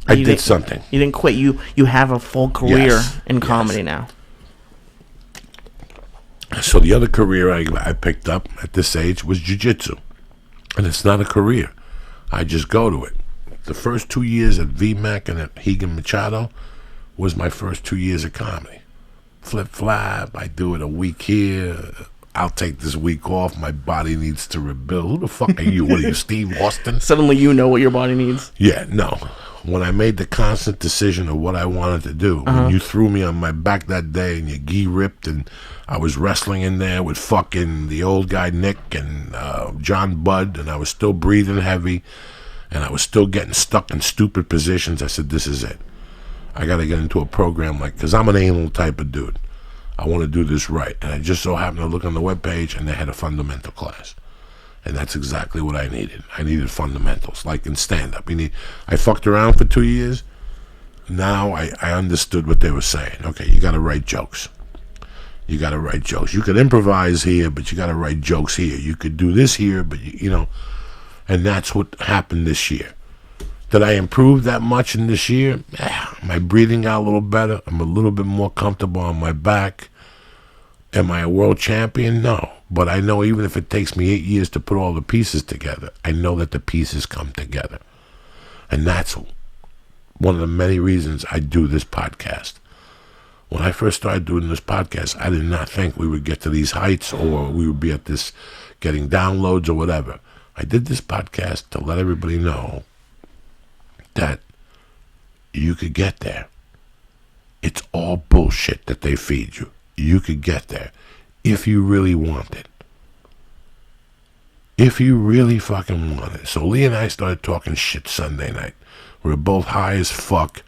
I did something. You didn't quit. You have a full career in comedy now. So the other career I picked up at this age was jiu-jitsu. And it's not a career. I just go to it. The first 2 years at VMAC and at Higan Machado was my first 2 years of comedy. Flip-flap, I do it a week here. I'll take this week off. My body needs to rebuild. Who the fuck are you? What are you, Steve Austin? Suddenly you know what your body needs. Yeah, no. When I made the constant decision of what I wanted to do, when you threw me on my back that day and your gi ripped and I was wrestling in there with fucking the old guy Nick and John Budd, and I was still breathing heavy and I was still getting stuck in stupid positions, I said, this is it. I got to get into a program because I'm an anal type of dude. I want to do this right. And I just so happened to look on the webpage and they had a fundamental class. And that's exactly what I needed. I needed fundamentals, like in stand-up. I fucked around for 2 years. Now I understood what they were saying. Okay, you got to write jokes. You could improvise here, but you got to write jokes here. You could do this here, but and that's what happened this year. Did I improve that much in this year? Yeah. My breathing got a little better. I'm a little bit more comfortable on my back. Am I a world champion? No. But I know even if it takes me 8 years to put all the pieces together, I know that the pieces come together. And that's one of the many reasons I do this podcast. When I first started doing this podcast, I did not think we would get to these heights or we would be at this getting downloads or whatever. I did this podcast to let everybody know that you could get there. It's all bullshit that they feed you. You could get there if you really want it. If you really fucking want it. So Lee and I started talking shit Sunday night. We were both high as fuck,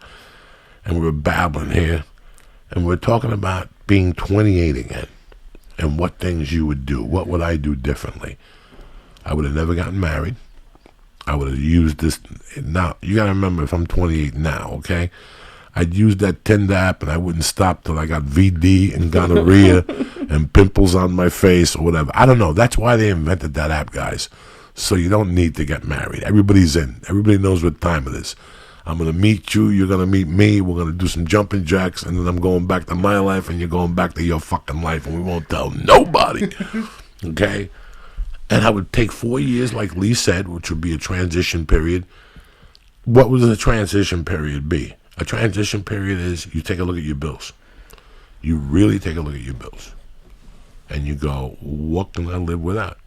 and we were babbling here, and we were talking about being 28 again, and what things you would do. What would I do differently? I would have never gotten married. I would have used this. Now, you got to remember, if I'm 28 now, okay? I'd use that Tinder app and I wouldn't stop till I got VD and gonorrhea and pimples on my face or whatever. I don't know. That's why they invented that app, guys. So you don't need to get married. Everybody's in. Everybody knows what time it is. I'm going to meet you. You're going to meet me. We're going to do some jumping jacks. And then I'm going back to my life and you're going back to your fucking life. And we won't tell nobody. Okay? And I would take 4 years, like Lee said, which would be a transition period. What would the transition period be? A transition period is you take a look at your bills. You really take a look at your bills. And you go, what can I live without?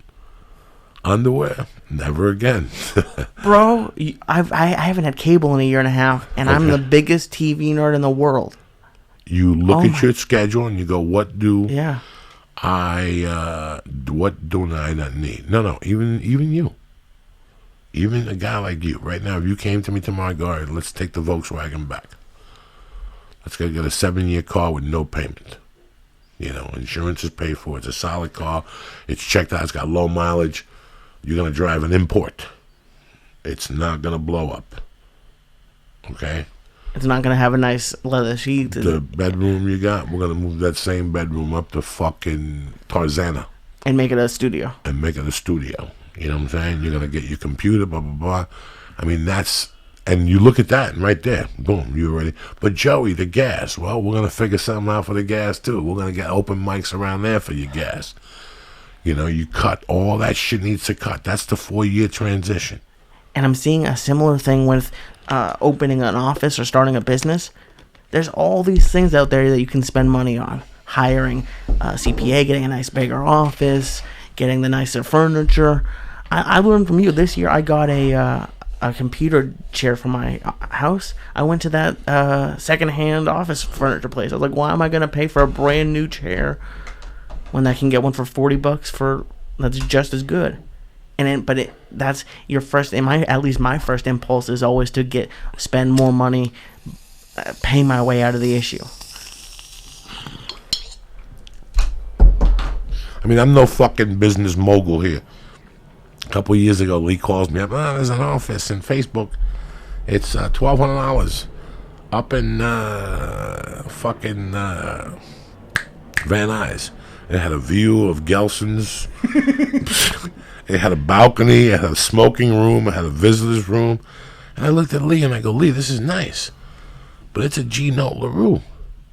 Underwear? Never again. Bro, I haven't had cable in a year and a half, and I'm the biggest TV nerd in the world. You look at your schedule and you go, what do I not need? No, even you. Even a guy like you. Right now, if you came to me tomorrow, I go, all right, let's take the Volkswagen back. Let's go get a 7-year car with no payment. You know, insurance is paid for. It's a solid car. It's checked out. It's got low mileage. You're going to drive an import. It's not going to blow up. Okay? It's not going to have a nice leather sheet. The bedroom you got, we're going to move that same bedroom up to fucking Tarzana. And make it a studio. You know what I'm saying? You're going to get your computer, blah, blah, blah. I mean, that's... And you look at that, and right there, boom, you're ready. But Joey, the gas, well, we're going to figure something out for the gas, too. We're going to get open mics around there for your gas. You know, you cut. All that shit needs to cut. That's the 4-year transition. And I'm seeing a similar thing with opening an office or starting a business. There's all these things out there that you can spend money on. Hiring a CPA, getting a nice bigger office, getting the nicer furniture. I learned from you. This year I got a computer chair for my house. I went to that secondhand office furniture place. I was like, why am I going to pay for a brand new chair when I can get one for $40 that's just as good? That's your first. At least my first impulse is always to spend more money, pay my way out of the issue. I mean, I'm no fucking business mogul here. A couple of years ago, Lee calls me up. There's an office in Facebook. It's $1,200 up in fucking Van Nuys. It had a view of Gelson's. It had a balcony. It had a smoking room. It had a visitor's room. And I looked at Lee and I go, Lee, this is nice, but it's a G Note LaRue.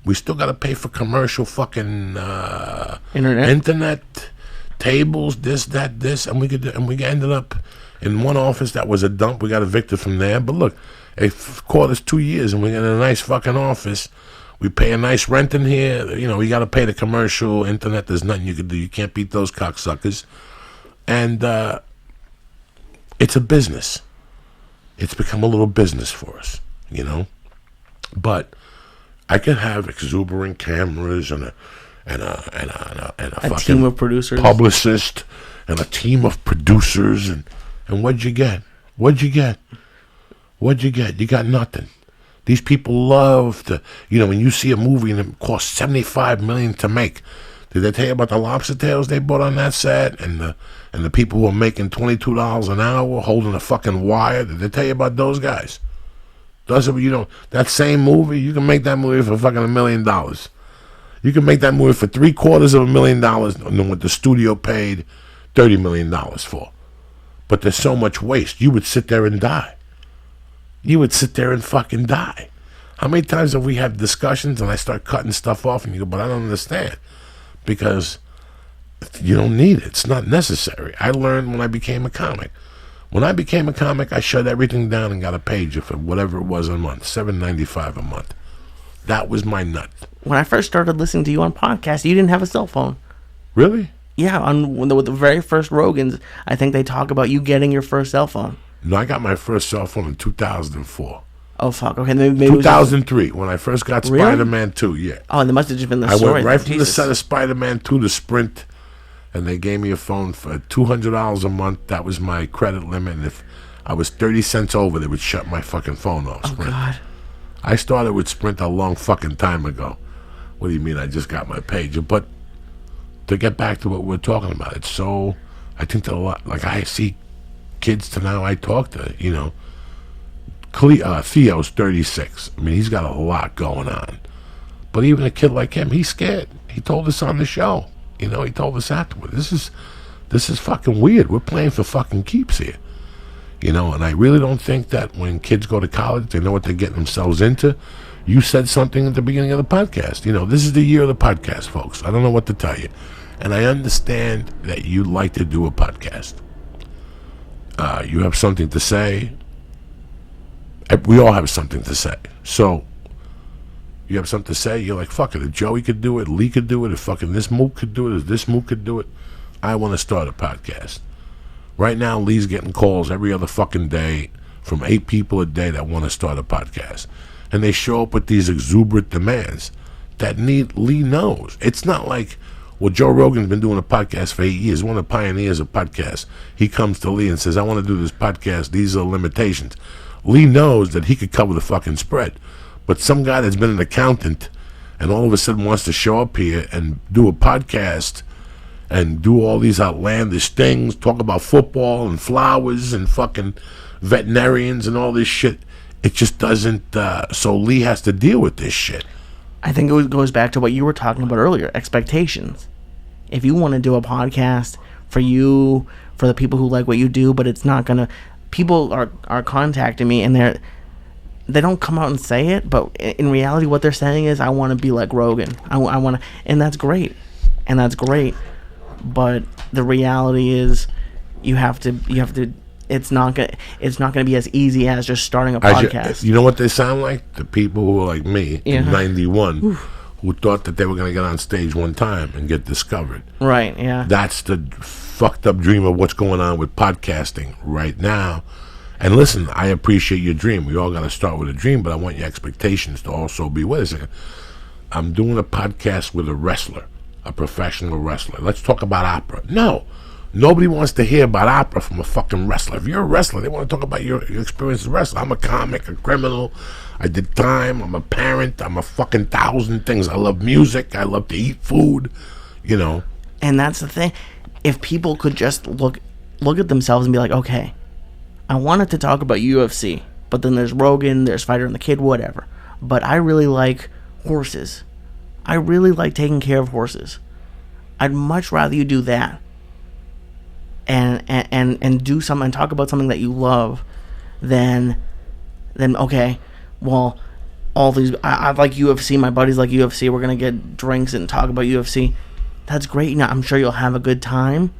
We still got to pay for commercial fucking internet. Tables, this, and we ended up in one office that was a dump. We got evicted from there. But look, it cost us 2 years, and we got a nice fucking office. We pay a nice rent in here. You know, we got to pay the commercial internet. There's nothing you can do. You can't beat those cocksuckers. And it's a business. It's become a little business for us, you know. But I can have exuberant cameras and a fucking team of producers, publicist, and a team of producers, and what'd you get? You got nothing. These people love to, when you see a movie and it costs $75 million to make. Did they tell you about the lobster tails they bought on that set, and the people who are making $22 an hour holding a fucking wire? Did they tell you about those guys? That same movie, you can make that movie for fucking $1 million. You can make that movie for $750,000 than what the studio paid $30 million for. But there's so much waste. You would sit there and die. You would sit there and fucking die. How many times have we had discussions and I start cutting stuff off and you go, but I don't understand. Because you don't need it. It's not necessary. I learned when I became a comic. When I became a comic, I shut everything down and got a pager for whatever it was a month, $7.95 a month. That was my nut. When I first started listening to you on podcasts, you didn't have a cell phone. Really? Yeah, with the very first Rogans, I think they talk about you getting your first cell phone. No, I got my first cell phone in 2004. Oh, fuck. Okay, maybe 2003, when I first got Really? Spider-Man 2, yeah. Oh, and there must have just been the I story. went right from the set of Spider-Man 2 to Sprint, and they gave me a phone for $200 a month. That was my credit limit, and if I was 30 cents over, they would shut my fucking phone off. Oh, Sprint. God. I started with Sprint a long fucking time ago. What do you mean I just got my pager? But to get back to what we're talking about, it's so, I think that a lot, like I see kids to now I talk to, Theo's 36. I mean, he's got a lot going on. But even a kid like him, he's scared. He told us on the show. He told us afterward. This is fucking weird. We're playing for fucking keeps here. And I really don't think that when kids go to college, they know what they're getting themselves into. You said something at the beginning of the podcast. This is the year of the podcast, folks. I don't know what to tell you. And I understand that you like to do a podcast. You have something to say. We all have something to say. So you have something to say, you're like, fuck it, if Joey could do it, Lee could do it, if fucking this mook could do it, if this mook could do it, I want to start a podcast. Right now, Lee's getting calls every other fucking day from 8 people a day that want to start a podcast. And they show up with these exuberant demands that Lee knows. It's not like, well, Joe Rogan's been doing a podcast for 8 years, one of the pioneers of podcasts. He comes to Lee and says, I want to do this podcast. These are limitations. Lee knows that he could cover the fucking spread. But some guy that's been an accountant and all of a sudden wants to show up here and do a podcast and do all these outlandish things, talk about football and flowers and fucking veterinarians and all this shit, it just doesn't, so Lee has to deal with this shit. I think it goes back to what you were talking about earlier, expectations. If you want to do a podcast for you, for the people who like what you do, but it's not going to, people are contacting me and they don't come out and say it, but in reality what they're saying is, I want to be like Rogan. I want to, and that's great. But the reality is you have to it's not gonna be as easy as just starting a podcast. You know what they sound like? The people who are like me in 91 who thought that they were gonna get on stage one time and get discovered. Right, yeah. That's the fucked up dream of what's going on with podcasting right now. And listen, I appreciate your dream. We all got to start with a dream, but I want your expectations to also be, wait a second, I'm doing a podcast with a wrestler, a professional wrestler. Let's talk about opera. No, nobody wants to hear about opera from a fucking wrestler. If you're a wrestler, they want to talk about your experience as a wrestler. I'm a comic, a criminal. I did time. I'm a parent. I'm a fucking 1,000 things. I love music. I love to eat food, you know. And that's the thing. If people could just look at themselves and be like, okay, I wanted to talk about UFC, but then there's Rogan, there's Fighter and the Kid, whatever. But I really like horses. I really like taking care of horses. I'd much rather you do that and do something and talk about something that you love than okay, well, all these I like UFC, my buddies like UFC, we're gonna get drinks and talk about UFC. That's great. Now I'm sure you'll have a good time.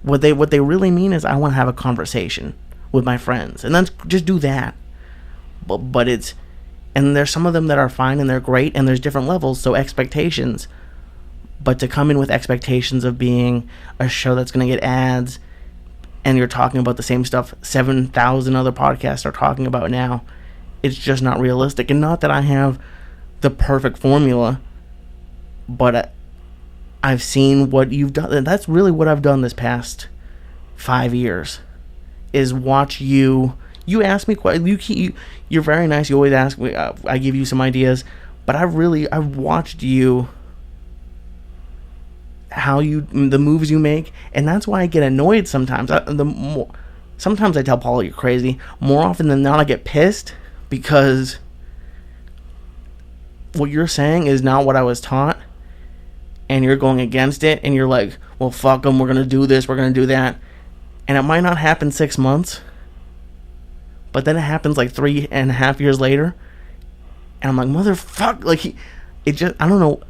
What they really mean is, I want to have a conversation with my friends, and then just do that. But it's, and there's some of them that are fine and they're great, and there's different levels, so expectations. But to come in with expectations of being a show that's going to get ads, and you're talking about the same stuff 7,000 other podcasts are talking about now, it's just not realistic. And not that I have the perfect formula, but I've seen what you've done, and that's really what I've done this past 5 years. Is watch you ask me questions. You're very nice. You always ask me. I give you some ideas, but I've watched you, the moves you make, and that's why I get annoyed sometimes. Sometimes I tell Paul you're crazy. More often than not, I get pissed because what you're saying is not what I was taught, and you're going against it, and you're like, well, fuck them. We're gonna do this. We're gonna do that. And it might not happen 6 months, but then it happens like 3.5 years later, and I'm like, motherfucker, like I don't know,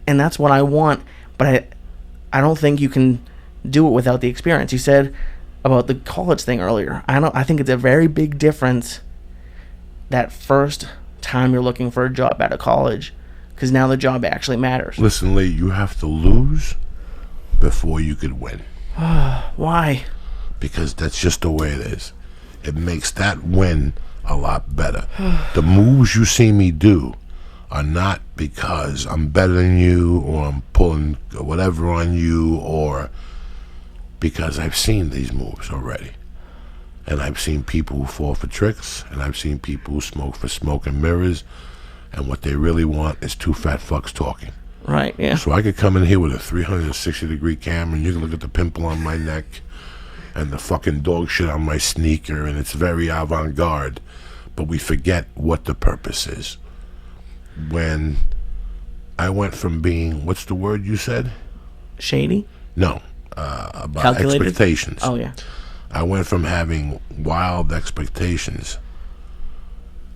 and that's what I want, but I don't think you can do it without the experience. You said about the college thing earlier. I think it's a very big difference that first time you're looking for a job out of college, because now the job actually matters. Listen, Lee, you have to lose before you could win. Why? Because that's just the way it is. It makes that win a lot better. The moves you see me do are not because I'm better than you, or I'm pulling whatever on you, or because I've seen these moves already. And I've seen people who fall for tricks, and I've seen people who smoke for smoke and mirrors, and what they really want is 2 fat fucks talking. Right, yeah. So I could come in here with a 360-degree camera, and you can look at the pimple on my neck and the fucking dog shit on my sneaker, and it's very avant-garde, but we forget what the purpose is. When I went from being, what's the word you said? Shady? No, about Calculated? expectations. Oh, yeah. I went from having wild expectations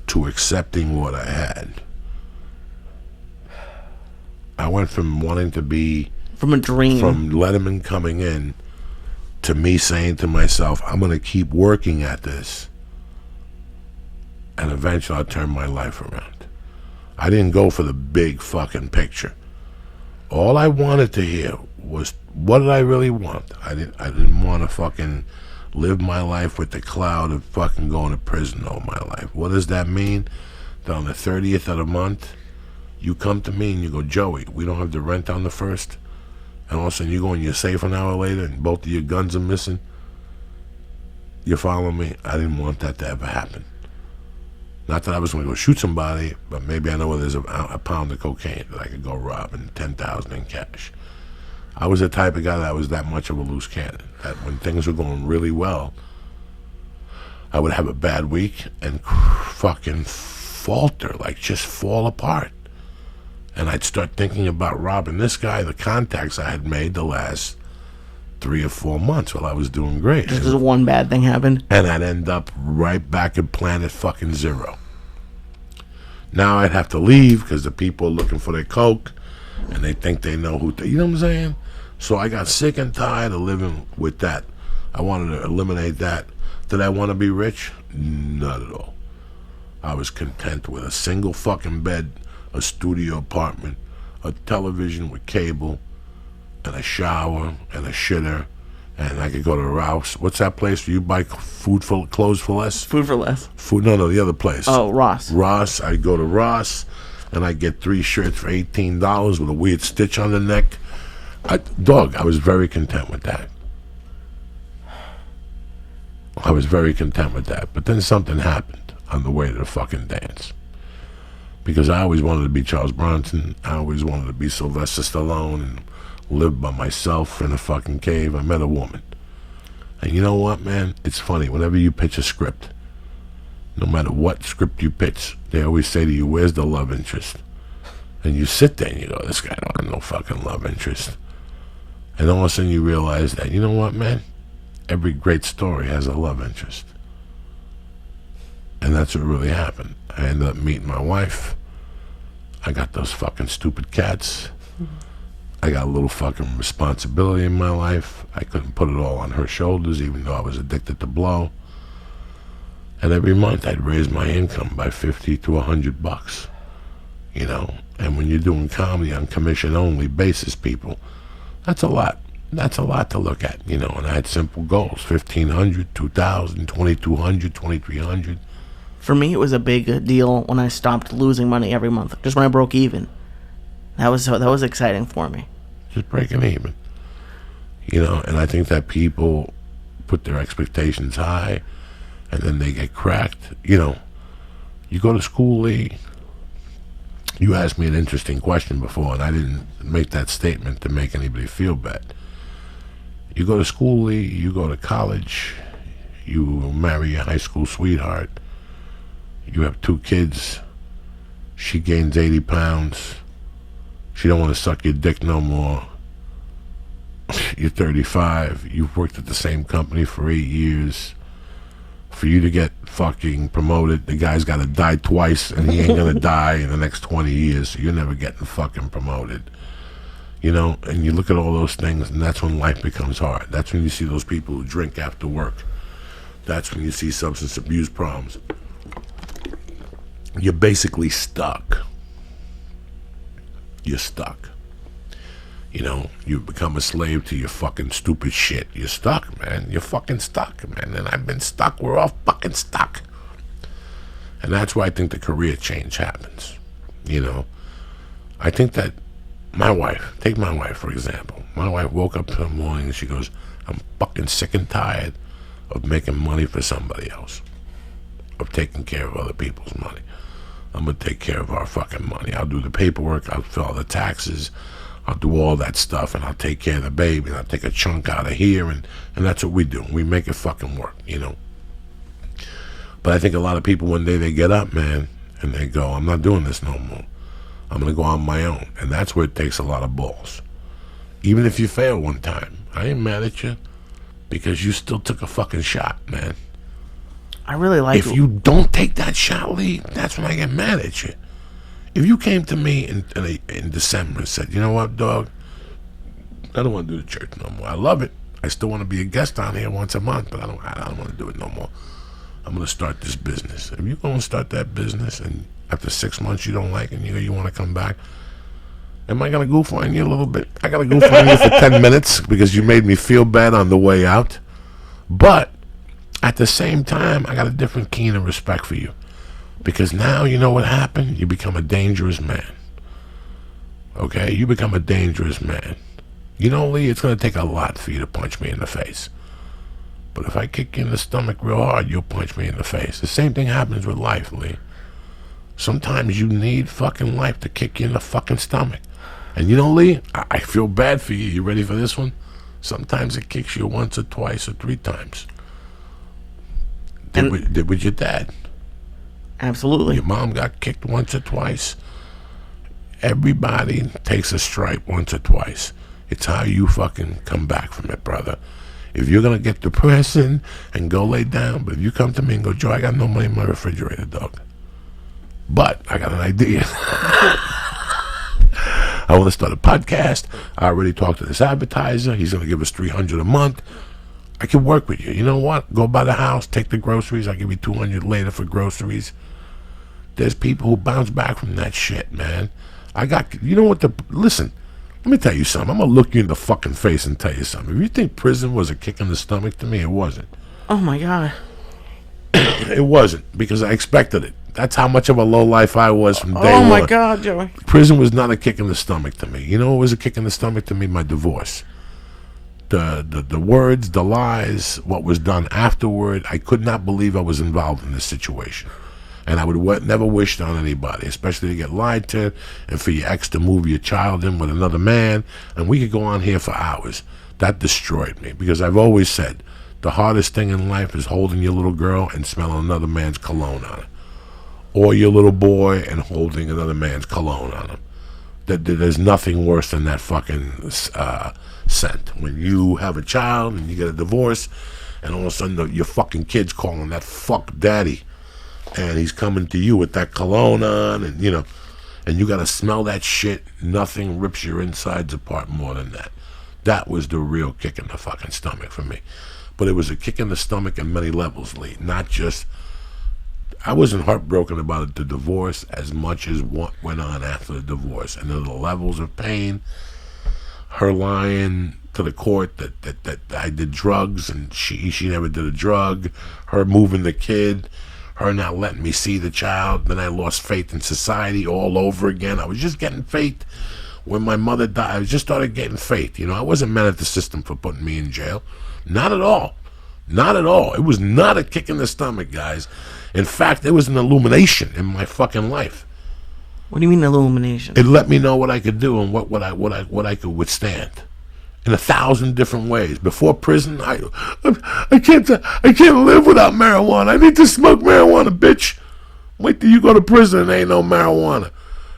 to accepting what I had. I went from wanting to be, from a dream, from Letterman coming in, to me saying to myself, I'm going to keep working at this and eventually I turned my life around. I didn't go for the big fucking picture. All I wanted to hear was, what did I really want? I didn't want to fucking live my life with the cloud of fucking going to prison all my life. What does that mean? That on the 30th of the month, you come to me and you go, Joey, we don't have the rent on the 1st, and all of a sudden you go and you're safe an hour later and both of your guns are missing. You follow me? I didn't want that to ever happen. Not that I was going to go shoot somebody, but maybe I know where there's a pound of cocaine that I could go rob and $10,000 in cash. I was the type of guy that was that much of a loose cannon, that when things were going really well, I would have a bad week and fucking falter, like just fall apart. And I'd start thinking about robbing this guy, the contacts I had made the last 3 or 4 months while I was doing great. Just as one bad thing happened. And I'd end up right back at planet fucking zero. Now I'd have to leave because the people are looking for their coke and they think they know who, you know what I'm saying? So I got sick and tired of living with that. I wanted to eliminate that. Did I want to be rich? Not at all. I was content with a single fucking bed, a studio apartment, a television with cable, and a shower and a shitter, and I could go to Rouse. What's that place where you buy clothes for less? Food for less. No, the other place. Oh, Ross. Ross. I go to Ross, and I get 3 shirts for $18 with a weird stitch on the neck. I was very content with that. I was very content with that. But then something happened on the way to the fucking dance. Because I always wanted to be Charles Bronson. I always wanted to be Sylvester Stallone and live by myself in a fucking cave. I met a woman. And you know what, man? It's funny. Whenever you pitch a script, no matter what script you pitch, they always say to you, where's the love interest? And you sit there and you go, this guy don't have no fucking love interest. And all of a sudden you realize that, you know what, man? Every great story has a love interest. And that's what really happened. I ended up meeting my wife. I got those fucking stupid cats. I got a little fucking responsibility in my life. I couldn't put it all on her shoulders, even though I was addicted to blow. And every month I'd raise my income by $50 to $100, you know. And when you're doing comedy on commission only basis, people, that's a lot. That's a lot to look at, you know. And I had simple goals: $1,500, $2,000, $2,200, $2,300. For me, it was a big deal when I stopped losing money every month. Just when I broke even. That was exciting for me. Just breaking even, you know. And I think that people put their expectations high, and then they get cracked. You know, you go to school, Lee. You asked me an interesting question before, and I didn't make that statement to make anybody feel bad. You go to school, Lee. You go to college. You marry your high school sweetheart. You have 2 kids. She gains 80 pounds. She don't want to suck your dick no more. You're 35. You've worked at the same company for 8 years. For you to get fucking promoted, the guy's got to die twice, and he ain't going to die in the next 20 years, so you're never getting fucking promoted. You know, and you look at all those things, and that's when life becomes hard. That's when you see those people who drink after work. That's when you see substance abuse problems. You're basically stuck. You're stuck. You know, you become a slave to your fucking stupid shit. You're stuck, man. You're fucking stuck, man. And I've been stuck. We're all fucking stuck. And that's why I think the career change happens. You know, I think that my wife, take my wife for example. My wife woke up in the morning and she goes, I'm fucking sick and tired of making money for somebody else, of taking care of other people's money. I'm going to take care of our fucking money. I'll do the paperwork. I'll fill all the taxes. I'll do all that stuff, and I'll take care of the baby, and I'll take a chunk out of here, and that's what we do. We make it fucking work, you know. But I think a lot of people, one day they get up, man, and they go, I'm not doing this no more. I'm going to go on my own. And that's where it takes a lot of balls. Even if you fail one time, I ain't mad at you, because you still took a fucking shot, man. I really like If you don't take that shot, Lee, that's when I get mad at you. If you came to me in December and said, you know what, dog, I don't want to do the church no more. I love it. I still want to be a guest on here once a month, but I don't want to do it no more. I'm going to start this business. If you go and start that business and after 6 months you don't like it and you want to come back, am I going to goof on you a little bit? I got to goof on you for 10 minutes because you made me feel bad on the way out. But at the same time, I got a different keen of respect for you. Because now you know what happened? You become a dangerous man. Okay? You become a dangerous man. You know, Lee, it's going to take a lot for you to punch me in the face. But if I kick you in the stomach real hard, you'll punch me in the face. The same thing happens with life, Lee. Sometimes you need fucking life to kick you in the fucking stomach. And you know, Lee, I feel bad for you. You ready for this one? Sometimes it kicks you once or twice or 3 times. Did with your dad. Absolutely. Your mom got kicked once or twice. Everybody takes a stripe once or twice. It's how you fucking come back from it, brother. If you're going to get depressing and go lay down, but if you come to me and go, Joe, I got no money in my refrigerator, dog. But I got an idea. I want to start a podcast. I already talked to this advertiser. He's going to give us $300 a month. I can work with you. You know what? Go by the house, take the groceries. I'll give you $200 later for groceries. There's people who bounce back from that shit, man. You know what listen. Let me tell you something. I'm going to look you in the fucking face and tell you something. If you think prison was a kick in the stomach, to me, it wasn't. Oh, my God. It wasn't, because I expected it. That's how much of a lowlife I was from day one. Oh, my God, Joey. Prison was not a kick in the stomach to me. You know what was a kick in the stomach to me? My divorce. The words, the lies, what was done afterward, I could not believe I was involved in this situation. And I would never wish it on anybody, especially to get lied to and for your ex to move your child in with another man. And we could go on here for hours. That destroyed me, because I've always said the hardest thing in life is holding your little girl and smelling another man's cologne on her. Or your little boy and holding another man's cologne on him. There's nothing worse than that fucking scent. When you have a child and you get a divorce and all of a sudden your fucking kid's calling that fuck daddy. And he's coming to you with that cologne on, and and you gotta smell that shit. Nothing rips your insides apart more than that. That was the real kick in the fucking stomach for me. But it was a kick in the stomach in many levels, Lee. Not just, I wasn't heartbroken about the divorce as much as what went on after the divorce. And then the levels of pain, her lying to the court that I did drugs and she never did a drug, her moving the kid, her not letting me see the child. Then I lost faith in society all over again. I was just getting faith when my mother died. I just started getting faith. I wasn't mad at the system for putting me in jail. Not at all. Not at all. It was not a kick in the stomach, guys. In fact, it was an illumination in my fucking life. What do you mean illumination? It let me know what I could do and what I could withstand. In 1,000 different ways. Before prison, I can't live without marijuana. I need to smoke marijuana, bitch. Wait till you go to prison and ain't no marijuana.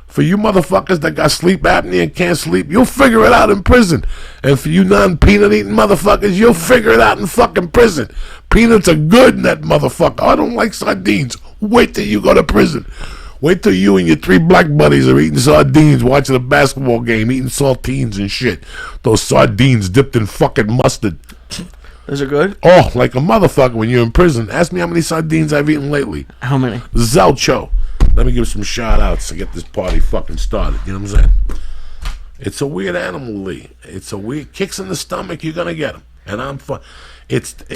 For you motherfuckers that got sleep apnea and can't sleep, you'll figure it out in prison. And for you non-peanut eating motherfuckers, you'll figure it out in fucking prison. Peanuts are good in that motherfucker. I don't like sardines. Wait till you go to prison. Wait till you and your 3 black buddies are eating sardines, watching a basketball game, eating saltines and shit. Those sardines dipped in fucking mustard. Those are good? Oh, like a motherfucker when you're in prison. Ask me how many sardines I've eaten lately. How many? Zelcho. Let me give some shout outs to get this party fucking started. You know what I'm saying? It's a weird animal, Lee. It's a weird, kicks in the stomach, you're going to get them. And I'm fun.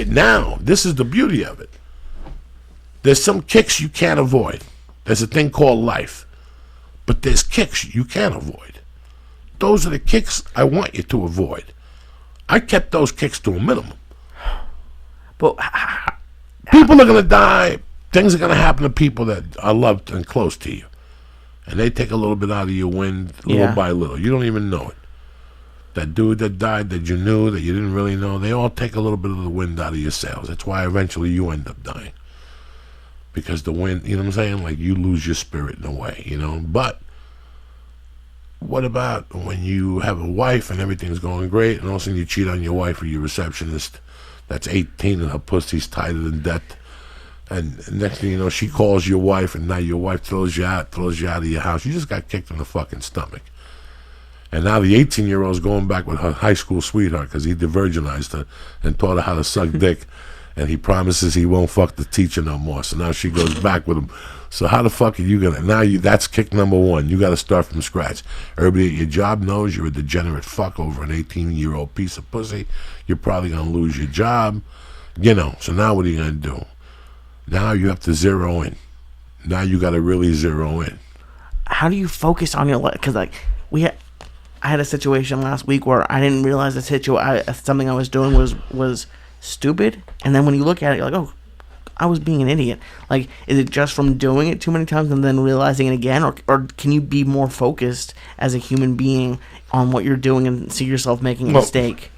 Now, this is the beauty of it. There's some kicks you can't avoid. There's a thing called life. But there's kicks you can't avoid. Those are the kicks I want you to avoid. I kept those kicks to a minimum. But people are going to die. Things are going to happen to people that are loved and close to you. And they take a little bit out of your wind, little by little. You don't even know it. That dude that died that you knew, that you didn't really know, they all take a little bit of the wind out of your sails. That's why eventually you end up dying. Because the wind, you know what I'm saying? Like, you lose your spirit in a way, But what about when you have a wife and everything's going great, and all of a sudden you cheat on your wife or your receptionist that's 18 and her pussy's tighter than death? And next thing you know, she calls your wife, and now your wife throws you out of your house. You just got kicked in the fucking stomach. And now the 18-year-old's going back with her high school sweetheart because he de-virginized her and taught her how to suck dick. And he promises he won't fuck the teacher no more. So now she goes back with him. So how the fuck are you gonna? Now that's kick number one. You got to start from scratch. Everybody at your job knows you're a degenerate fuck over an 18-year-old piece of pussy. You're probably gonna lose your job. So now what are you gonna do? Now you have to zero in. Now you got to really zero in. How do you focus on your life? Because I had a situation last week where I didn't realize something I was doing was stupid, and then when you look at it, you're like, oh, I was being an idiot. Like, is it just from doing it too many times and then realizing it again, or can you be more focused as a human being on what you're doing and see yourself making a mistake?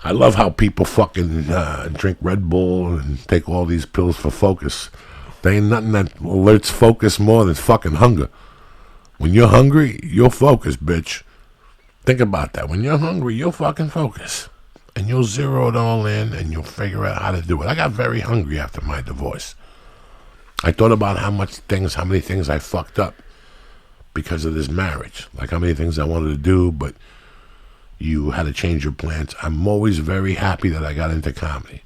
I love how people fucking drink Red Bull and take all these pills for focus. There ain't nothing that alerts focus more than fucking hunger. When you're hungry, you'll focus, bitch. Think about that. When you're hungry, you'll fucking focus. And you'll zero it all in, and you'll figure out how to do it. I got very hungry after my divorce. I thought about how many things I fucked up because of this marriage. Like how many things I wanted to do, but you had to change your plans. I'm always very happy that I got into comedy.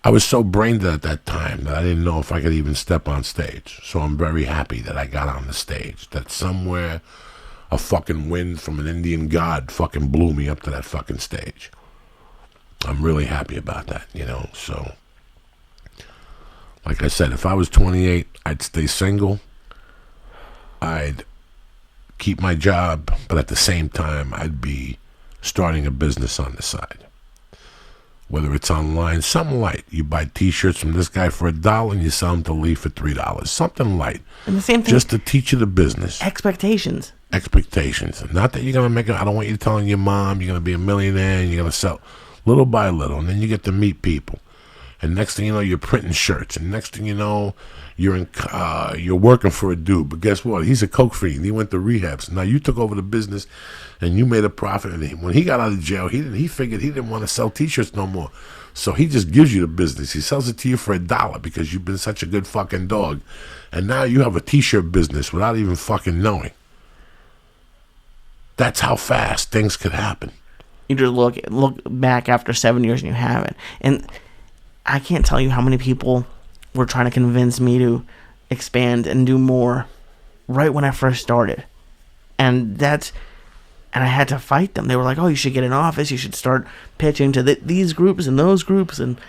I was so brain dead at that time that I didn't know if I could even step on stage. So I'm very happy that I got on the stage. That somewhere a fucking wind from an Indian god fucking blew me up to that fucking stage. I'm really happy about that, So, like I said, if I was 28, I'd stay single. I'd keep my job, but at the same time, I'd be starting a business on the side. Whether it's online, something light. You buy T-shirts from this guy for $1 and you sell them to Lee for $3. Something light. And the same thing. Just to teach you the business. Expectations. Not that you're going to make it. I don't want you telling your mom you're going to be a millionaire and you're going to sell little by little. And then you get to meet people. And next thing you know, you're printing shirts. And next thing you know, you're working for a dude. But guess what? He's a coke fiend. He went to rehab. So now you took over the business and you made a profit. And when he got out of jail, he figured he didn't want to sell T-shirts no more. So he just gives you the business. He sells it to you for $1 because you've been such a good fucking dog. And now you have a T-shirt business without even fucking knowing. That's how fast things could happen. You just look back after 7 years and you have it. And I can't tell you how many people were trying to convince me to expand and do more right when I first started. And I had to fight them. They were like, oh, you should get an office. You should start pitching to these groups and those groups. And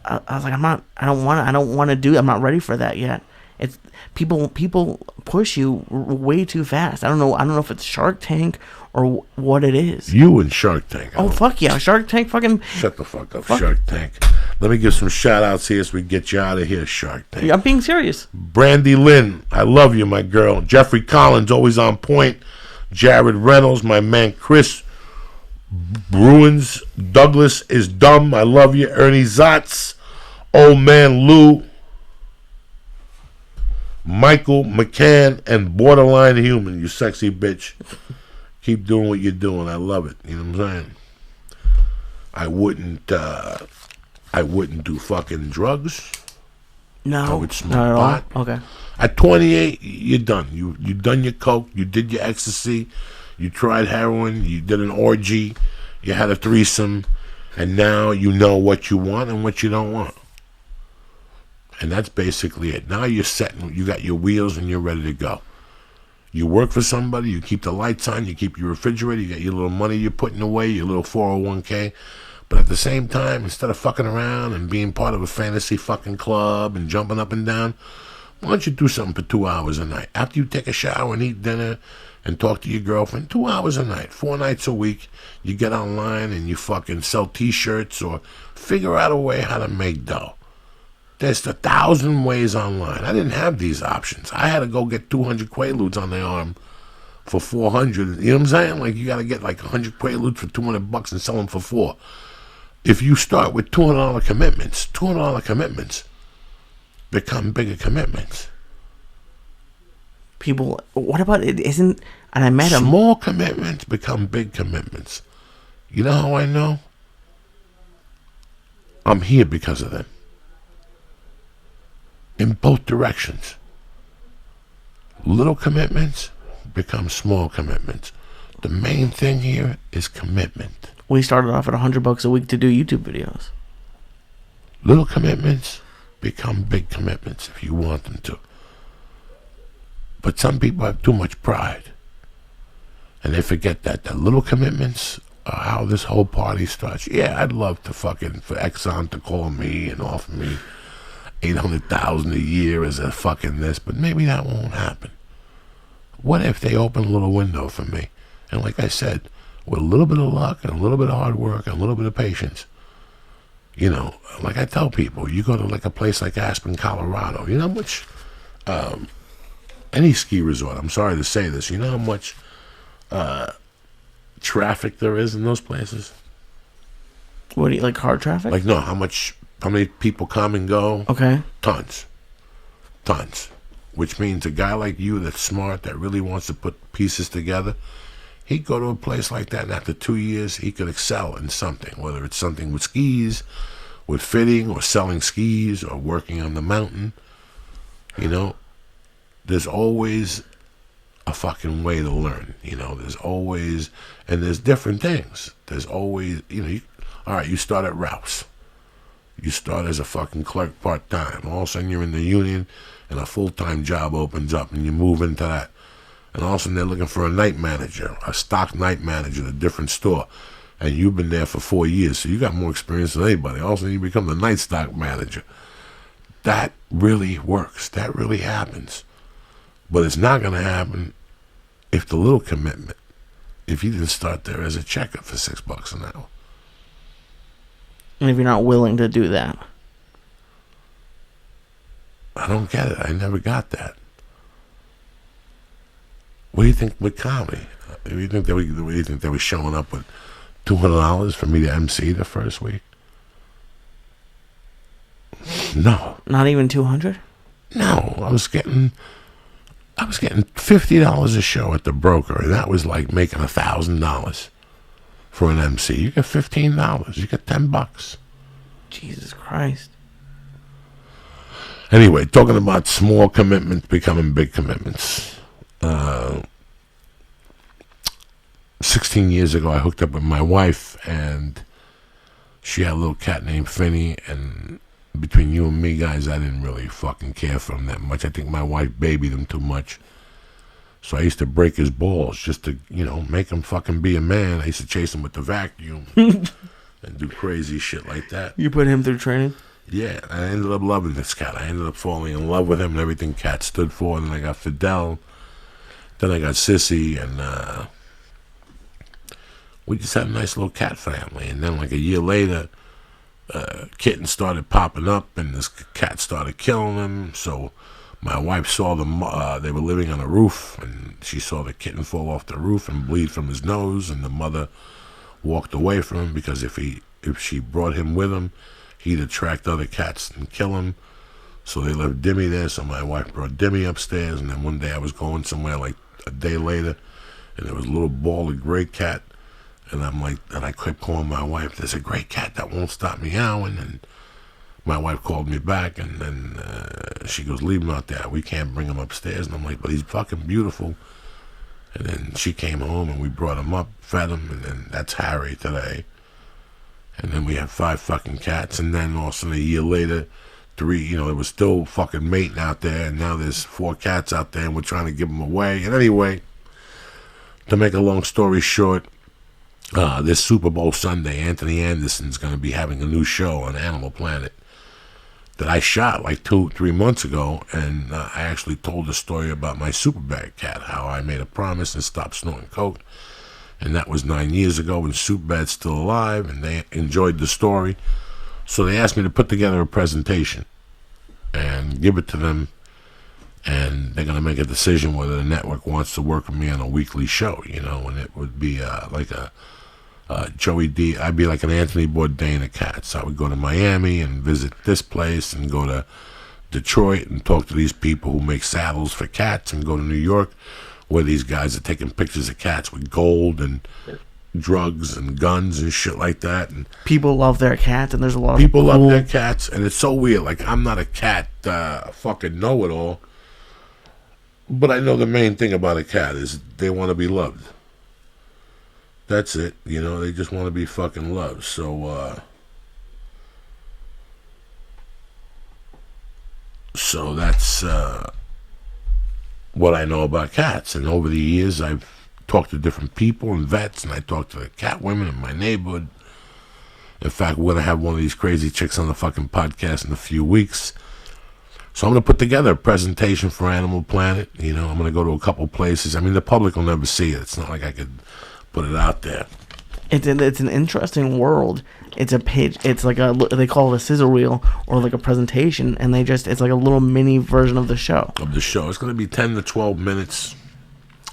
I was like, I don't want to do it. I'm not ready for that yet. It's people push you way too fast. I don't know if it's Shark Tank or what it is. You and Shark Tank. Oh, fuck yeah. Shark Tank fucking... Shut the fuck up, Shark Tank. Let me give some shout-outs here so we get you out of here, Shark Tank. I'm being serious. Brandy Lynn, I love you, my girl. Jeffrey Collins, always on point. Jared Reynolds, my man Chris Bruins. Douglas is dumb, I love you. Ernie Zotz. Old man Lou. Michael McCann and Borderline Human, you sexy bitch. Keep doing what you're doing. I love it. You know what I'm saying? I wouldn't do fucking drugs. No. I would smoke pot. Okay. At 28, you're done. You done your coke. You did your ecstasy. You tried heroin. You did an orgy. You had a threesome. And now you know what you want and what you don't want. And that's basically it. Now you're setting, you got your wheels and you're ready to go. You work for somebody, you keep the lights on, you keep your refrigerator, you got your little money you're putting away, your little 401k. But at the same time, instead of fucking around and being part of a fantasy fucking club and jumping up and down, why don't you do something for 2 hours a night? After you take a shower and eat dinner and talk to your girlfriend, 2 hours a night, 4 nights a week, you get online and you fucking sell T-shirts or figure out a way how to make dough. There's 1,000 ways online. I didn't have these options. I had to go get 200 Quaaludes on the arm for 400. You know what I'm saying? Like, you got to get like 100 Quaaludes for $200 and sell them for $4. If you start with $200 commitments become bigger commitments. People, what about it? And I met him. Small commitments become big commitments. You know how I know? I'm here because of them. In both directions. Little commitments become small commitments. The main thing here is commitment. We started off at $100 a week to do YouTube videos. Little commitments become big commitments if you want them to. But some people have too much pride. And they forget that little commitments are how this whole party starts. Yeah, I'd love to for Exxon to call me and offer me $800,000 a year as a fucking this, but maybe that won't happen. What if they open a little window for me? And like I said, with a little bit of luck and a little bit of hard work and a little bit of patience, like I tell people, you go to like a place like Aspen, Colorado, you know how much, any ski resort, I'm sorry to say this, you know how much traffic there is in those places? What do you, like car traffic? Like, no, how many people come and go? Okay. Tons. Which means a guy like you that's smart, that really wants to put pieces together, he'd go to a place like that, and after 2 years, he could excel in something, whether it's something with skis, with fitting, or selling skis, or working on the mountain. There's always a fucking way to learn. There's always, and there's different things. There's always, all right, you start at Rouse. You start as a fucking clerk part-time. All of a sudden, you're in the union, and a full-time job opens up, and you move into that. And all of a sudden, they're looking for a night manager, a stock night manager at a different store. And you've been there for 4 years, so you got more experience than anybody. All of a sudden, you become the night stock manager. That really works. That really happens. But it's not going to happen if the little commitment, if you didn't start there as a checker for $6 an hour. And if you're not willing to do that. I don't get it. I never got that. What do you think with comedy? What do you think they were showing up with $200 for me to MC the first week? No. Not even $200? No, I was getting $50 a show at the broker, and that was like making $1,000 for an MC. You get $15. You get $10. Jesus Christ. Anyway, talking about small commitments becoming big commitments. 16 years ago, I hooked up with my wife, and she had a little cat named Finny, and between you and me, guys, I didn't really fucking care for him that much. I think my wife babied him too much. So I used to break his balls just to, make him fucking be a man. I used to chase him with the vacuum and do crazy shit like that. You put him through training? Yeah, I ended up loving this cat. I ended up falling in love with him and everything Cat stood for. And then I got Fidel. Then I got Sissy, and we just had a nice little cat family. And then like a year later, kittens started popping up, and this cat started killing them. So my wife saw them. They were living on a roof, and she saw the kitten fall off the roof and bleed from his nose. And the mother walked away from him because if she brought him with him, he'd attract other cats and kill him. So they left Dimmy there. So my wife brought Dimmy upstairs, and then one day I was going somewhere like a day later, and there was a little bald gray cat. And I kept calling my wife, there's a gray cat that won't stop meowing. And my wife called me back, and then she goes, leave him out there. We can't bring him upstairs. And I'm like, but he's fucking beautiful. And then she came home, and we brought him up, fed him, and then that's Harry today. And then we had 5 fucking cats. And then all of a sudden, a year later, 3, there was still fucking mating out there. And now there's 4 cats out there, and we're trying to give them away. And anyway, to make a long story short, this Super Bowl Sunday, Anthony Anderson's going to be having a new show on Animal Planet that I shot like 2-3 months ago, and I actually told the story about my super bad cat, how I made a promise and stopped snorting coke, and that was 9 years ago, and Superbad's still alive, and they enjoyed the story, so they asked me to put together a presentation and give it to them, and they're going to make a decision whether the network wants to work with me on a weekly show, and it would be like a Joey D. I'd be like an Anthony Bourdain of cats. I would go to Miami and visit this place, and go to Detroit and talk to these people who make saddles for cats, and go to New York where these guys are taking pictures of cats with gold and drugs and guns and shit like that. And people love their cats, and there's a lot of people love their cats, and it's so weird. Like, I'm not a cat fucking know-it-all, but I know the main thing about a cat is they want to be loved. That's it. You know, they just want to be fucking loved. So that's what I know about cats. And over the years, I've talked to different people and vets, and I talked to the cat women in my neighborhood. In fact, we're going to have one of these crazy chicks on the fucking podcast in a few weeks. So I'm going to put together a presentation for Animal Planet. You know, I'm going to go to a couple places. I mean, the public will never see it. It's not like I could put it out there. It's an interesting world. It's a page. It's like they call it a scissor reel or like a presentation, and it's like a little mini version of the show. It's going to be 10 to 12 minutes.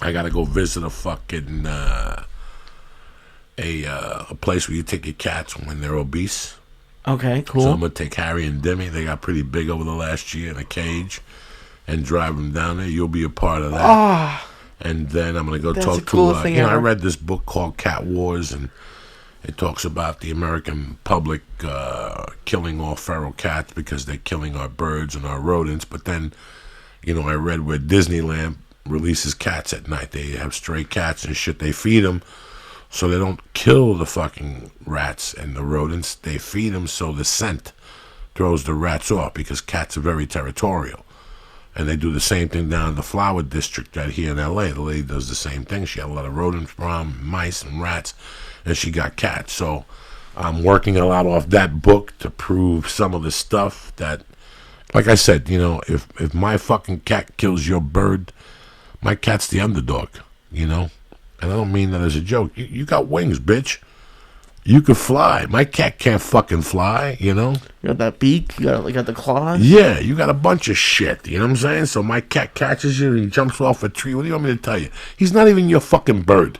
I got to go visit a fucking a place where you take your cats when they're obese. Okay, cool. So I'm going to take Harry and Demi. They got pretty big over the last year in a cage and drive them down there. You'll be a part of that. Ah. And then I'm going to go That's talk the coolest to, thing you know, ever. I read this book called Cat Wars, and it talks about the American public killing all feral cats because they're killing our birds and our rodents. But then, you know, I read where Disneyland releases cats at night. They have stray cats and shit. They feed them so they don't kill the fucking rats and the rodents. They feed them so the scent throws the rats off, because cats are very territorial. And they do the same thing down in the Flower District right here in L.A. The lady does the same thing. She had a lot of rodents from mice and rats, and she got cats. So I'm working a lot off that book to prove some of the stuff that, like I said, you know, if my fucking cat kills your bird, my cat's the underdog, you know? And I don't mean that as a joke. You got wings, bitch. You could fly. My cat can't fucking fly, you know? You got that beak, you got the claws. Yeah, you got a bunch of shit, you know what I'm saying? So my cat catches you and he jumps off a tree. What do you want me to tell you? He's not even your fucking bird.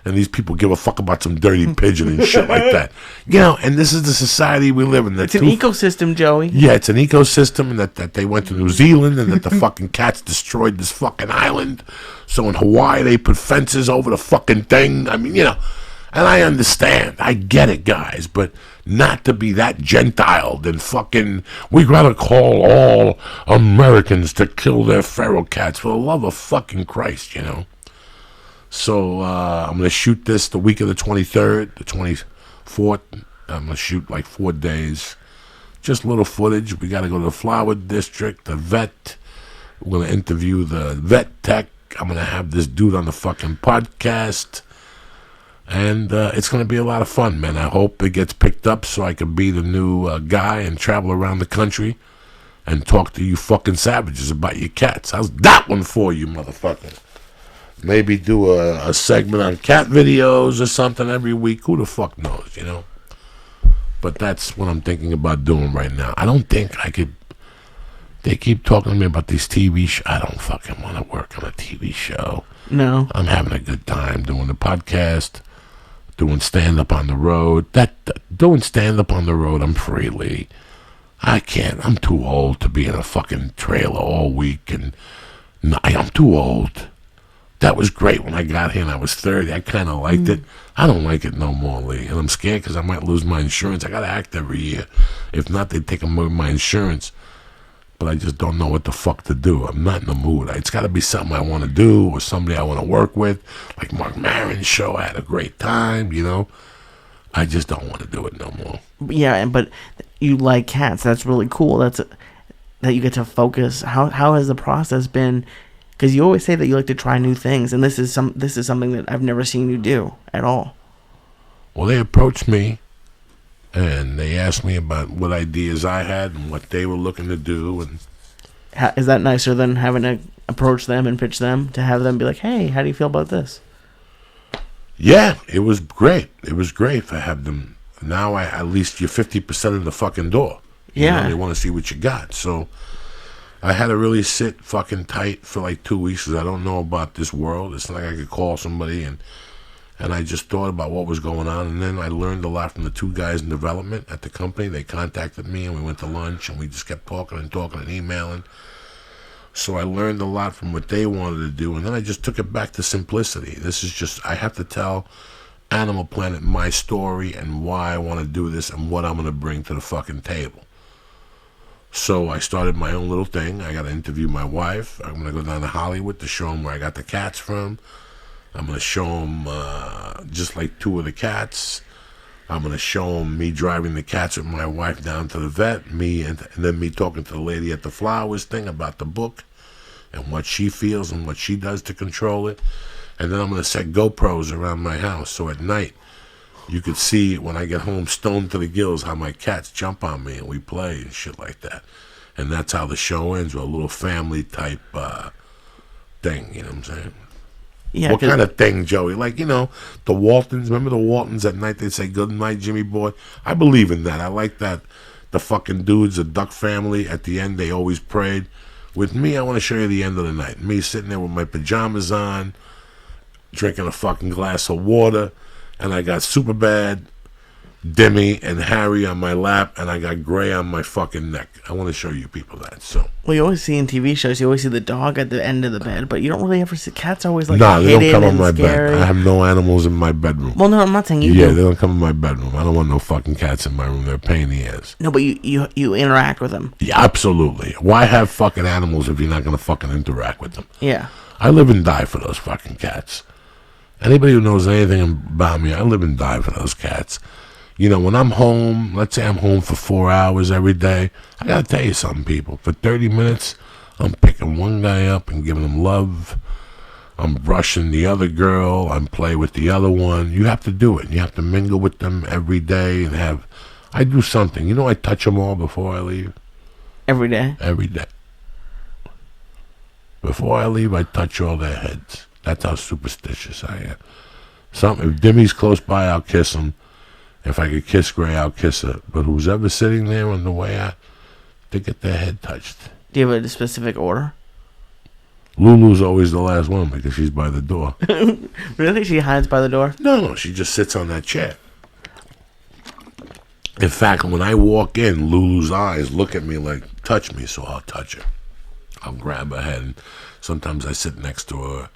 And these people give a fuck about some dirty pigeon and shit like that. You know, and this is the society we live in. It's an ecosystem, Joey. Yeah, it's an ecosystem, and that they went to New Zealand, and that the fucking cats destroyed this fucking island. So in Hawaii, they put fences over the fucking thing. I mean, you know, and I understand. I get it, guys, but not to be that gentiled and fucking, we gotta call all Americans to kill their feral cats. For the love of fucking Christ, you know. So I'm going to shoot this the week of the 23rd, the 24th. I'm going to shoot like 4 days. Just little footage. We got to go to the Flower District, the vet. We're going to interview the vet tech. I'm going to have this dude on the fucking podcast. And it's going to be a lot of fun, man. I hope it gets picked up so I can be the new guy and travel around the country and talk to you fucking savages about your cats. How's that one for you, motherfucker? Maybe do a segment on cat videos or something every week. Who the fuck knows, you know? But that's what I'm thinking about doing right now. I don't think I could. They keep talking to me about these TV shows. I don't fucking want to work on a TV show. No. I'm having a good time doing the podcast, doing stand-up on the road. Doing stand-up on the road, I'm freely. I can't. I'm too old to be in a fucking trailer all week. And I'm too old. That was great when I got here and I was 30. I kind of liked it. I don't like it no more, Lee. And I'm scared because I might lose my insurance. I got to act every year. If not, they take away my insurance. But I just don't know what the fuck to do. I'm not in the mood. It's got to be something I want to do or somebody I want to work with. Like Mark Maron's show. I had a great time, you know. I just don't want to do it no more. Yeah, but you like cats. That's really cool. That you get to focus. How has the process been? Because you always say that you like to try new things, and this is something that I've never seen you do at all. Well, they approached me, and they asked me about what ideas I had and what they were looking to do. And is that nicer than having to approach them and pitch them, to have them be like, hey, how do you feel about this? Yeah, it was great. It was great to have them. Now at least you're 50% of the fucking door. Yeah. You know, they want to see what you got. So I had to really sit fucking tight for like 2 weeks because I don't know about this world. It's not like I could call somebody and I just thought about what was going on. And then I learned a lot from the 2 guys in development at the company. They contacted me and we went to lunch and we just kept talking and emailing. So I learned a lot from what they wanted to do. And then I just took it back to simplicity. This is just, I have to tell Animal Planet my story and why I want to do this and what I'm going to bring to the fucking table. So I started my own little thing. I got to interview my wife. I'm going to go down to Hollywood to show them where I got the cats from. I'm going to show them just like 2 of the cats. I'm going to show them me driving the cats with my wife down to the vet, and then me talking to the lady at the flowers thing about the book and what she feels and what she does to control it. And then I'm going to set GoPros around my house so at night you could see when I get home stoned to the gills how my cats jump on me and we play and shit like that. And that's how the show ends, with a little family type thing, you know what I'm saying? Yeah. What kind of thing, Joey? Like, the Waltons. Remember the Waltons at night? They'd say, "Good night, Jimmy boy." I believe in that. I like that. The fucking dudes, the Duck family, at the end, they always prayed. With me, I want to show you the end of the night. Me sitting there with my pajamas on, drinking a fucking glass of water, and I got Superbad, Demi, and Harry on my lap, and I got Gray on my fucking neck. I want to show you people that. So. Well, you always see in TV shows, you always see the dog at the end of the bed, but you don't really ever see cats. Always like no, they don't come on my scary. bed. I have no animals in my bedroom. Well, no, I'm not saying you. Yeah, do. they don't come in my bedroom. I don't want no fucking cats in my room. They're a pain in the ass. No, but you interact with them. Yeah, absolutely. Why have fucking animals if you're not gonna fucking interact with them? Yeah. I live and die for those fucking cats. Anybody who knows anything about me, I live and die for those cats. When I'm home, let's say I'm home for 4 hours every day, I gotta tell you something, people. For 30 minutes, I'm picking one guy up and giving him love. I'm brushing the other girl. I'm playing with the other one. You have to do it. You have to mingle with them every day and I do something. I touch them all before I leave. Every day? Every day. Before I leave, I touch all their heads. That's how superstitious I am. If Demi's close by, I'll kiss him. If I could kiss Gray, I'll kiss her. But who's ever sitting there on the way out, they get their head touched. Do you have a specific order? Lulu's always the last one because she's by the door. Really? She hides by the door? No, she just sits on that chair. In fact, when I walk in, Lulu's eyes look at me like, touch me, so I'll touch her. I'll grab her head, and sometimes I sit next to her,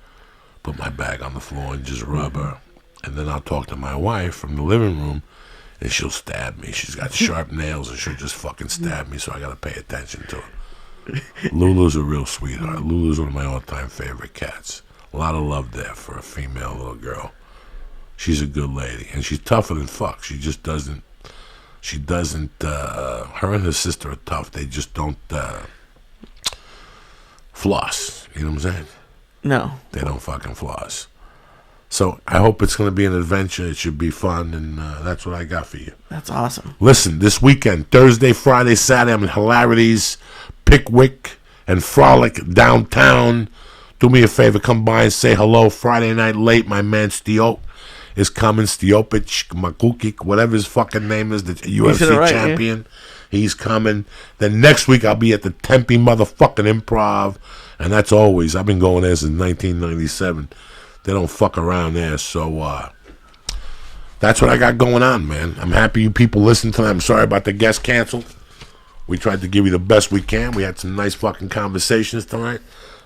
put my bag on the floor and just rub her. And then I'll talk to my wife from the living room, and she'll stab me. She's got sharp nails, and she'll just fucking stab me, so I gotta pay attention to her. Lulu's a real sweetheart. Lulu's one of my all-time favorite cats. A lot of love there for a female little girl. She's a good lady, and she's tougher than fuck. She just doesn't, her and her sister are tough. They just don't floss. You know what I'm saying? No. They don't fucking floss. So I hope it's going to be an adventure. It should be fun, and that's what I got for you. That's awesome. Listen, this weekend, Thursday, Friday, Saturday, I'm in Hilarities, Pickwick, and Frolic downtown. Do me a favor, come by and say hello. Friday night late, my man Stiop is coming. Stiopic, Makukik, whatever his fucking name is, the UFC champion. Yeah. He's coming. Then next week, I'll be at the Tempe motherfucking Improv, and that's always, I've been going there since 1997. They don't fuck around there, so that's what I got going on, man. I'm happy you people listen to that. I'm sorry about the guest canceled. We tried to give you the best we can. We had some nice fucking conversations tonight.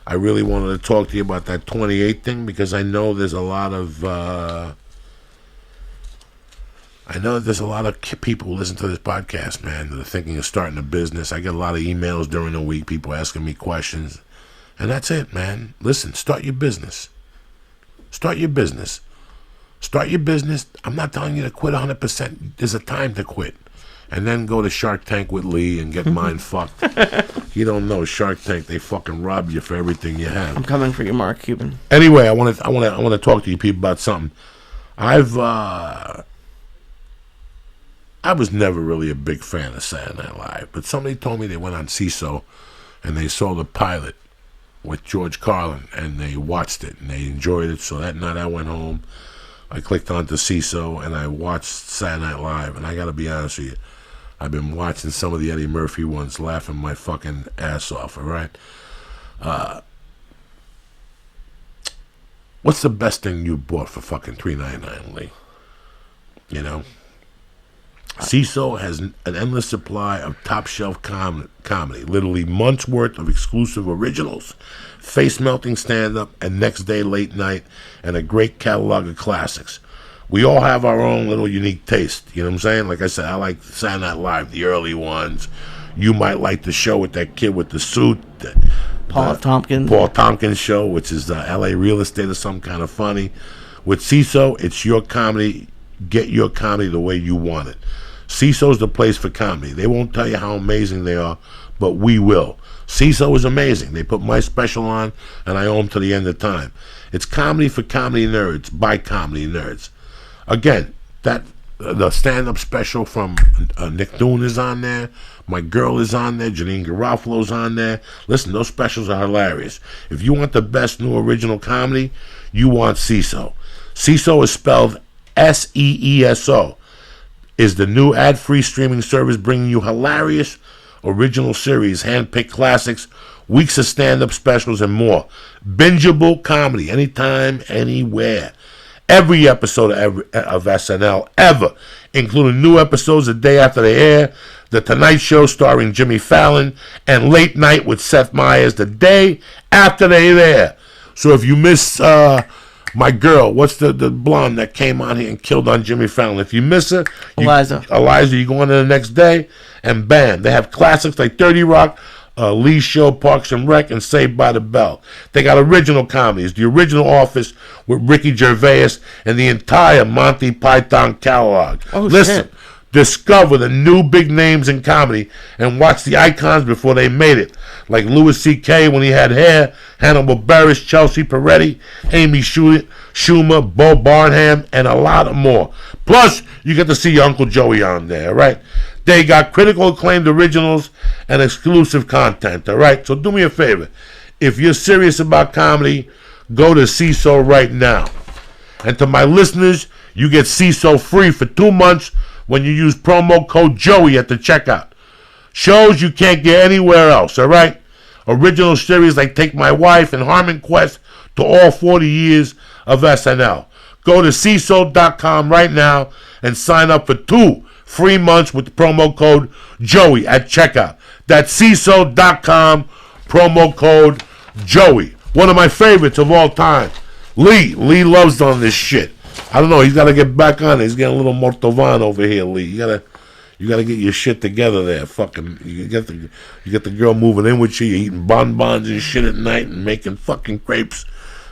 I really wanted to talk to you about that 28 thing because I know there's a lot of people who listen to this podcast, man, that are thinking of starting a business. I get a lot of emails during the week, people asking me questions, and that's it, man. Listen, start your business. Start your business. Start your business. I'm not telling you to quit 100%. There's a time to quit. And then go to Shark Tank with Lee and get mind fucked. You don't know Shark Tank. They fucking rob you for everything you have. I'm coming for you, Mark Cuban. Anyway, I want to talk to you people about something. I was never really a big fan of Saturday Night Live, but somebody told me they went on CISO and they saw the pilot with George Carlin, and they watched it, and they enjoyed it. So that night I went home, I clicked onto CISO, and I watched Saturday Night Live, and I got to be honest with you, I've been watching some of the Eddie Murphy ones, laughing my fucking ass off, all right? What's the best thing you bought for fucking $3.99, Lee? You know? CISO has an endless supply of top-shelf comedy, literally months' worth of exclusive originals, face-melting stand-up, and next-day late night, and a great catalog of classics. We all have our own little unique taste, you know what I'm saying? Like I said, I like Saturday Night Live, the early ones. You might like the show with that kid with the suit, Paul Tompkins show, which is L.A. real estate or some kind of funny. With CISO, it's your comedy. Get your comedy the way you want it. CISO's the place for comedy. They won't tell you how amazing they are, but we will. CISO is amazing. They put my special on, and I owe them to the end of time. It's comedy for comedy nerds, by comedy nerds. Again, the stand-up special from Nick Doon is on there. My girl is on there. Janine Garofalo's on there. Listen, those specials are hilarious. If you want the best new original comedy, you want CISO. CISO is spelled SEESO. Is the new ad-free streaming service bringing you hilarious original series, hand-picked classics, weeks of stand-up specials, and more. Bingeable comedy, anytime, anywhere. Every episode of SNL ever, including new episodes the day after they air, The Tonight Show starring Jimmy Fallon, and Late Night with Seth Meyers the day after they air. So if you miss my girl, what's the blonde that came on here and killed on Jimmy Fallon? If you miss her, Eliza, you go on to the next day, and bam, they have classics like 30 Rock, Lee's Show, Parks and Rec, and Saved by the Bell. They got original comedies, The Original Office with Ricky Gervais, and the entire Monty Python catalog. Listen, shit. Discover the new big names in comedy and watch the icons before they made it, like Louis C.K. when he had hair, Hannibal Buress, Chelsea Peretti, Amy Schumer, Bo Barnham, and a lot more. Plus, you get to see your Uncle Joey on there, all right? They got critical acclaimed originals and exclusive content, all right? So do me a favor. If you're serious about comedy, go to CISO right now. And to my listeners, you get CISO free for 2 months when you use promo code Joey at the checkout. Shows you can't get anywhere else, all right? Original series like Take My Wife and Harmon Quest to all 40 years of SNL. Go to CISO.com right now and sign up for 2 free months with the promo code Joey at checkout. That's CISO.com, promo code Joey. One of my favorites of all time. Lee loves on this shit. I don't know. He's got to get back on it. He's getting a little Mortovan over here, Lee. You gotta get your shit together there. Fucking, you get the girl moving in with you. You're eating bonbons and shit at night and making fucking crepes.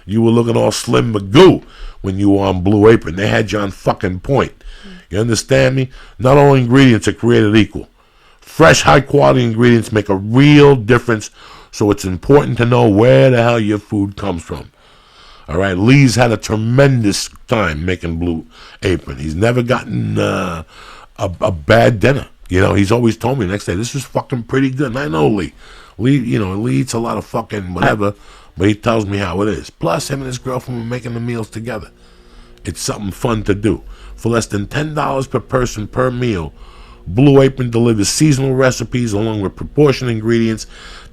You were looking all Slim Magoo when you were on Blue Apron. They had you on fucking point. You understand me? Not all ingredients are created equal. Fresh, high-quality ingredients make a real difference, so it's important to know where the hell your food comes from. All right, Lee's had a tremendous time making Blue Apron. He's never gotten a bad dinner. You know, he's always told me the next day, this is fucking pretty good. And I know Lee. Lee eats a lot of fucking whatever, but he tells me how it is. Plus, him and his girlfriend were making the meals together. It's something fun to do. For less than $10 per person per meal, Blue Apron delivers seasonal recipes along with proportioned ingredients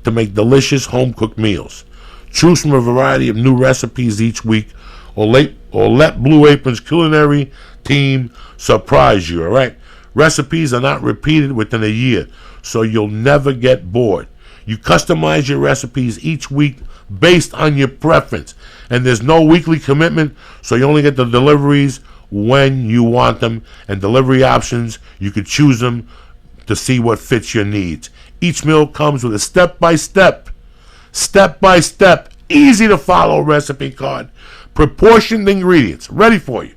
to make delicious home-cooked meals. Choose from a variety of new recipes each week, or let Blue Apron's culinary team surprise you, all right? Recipes are not repeated within a year, so you'll never get bored. You customize your recipes each week based on your preference, and there's no weekly commitment, so you only get the deliveries when you want them, and delivery options, you could choose them to see what fits your needs. Each meal comes with a step-by-step, easy to follow recipe card, proportioned ingredients ready for you.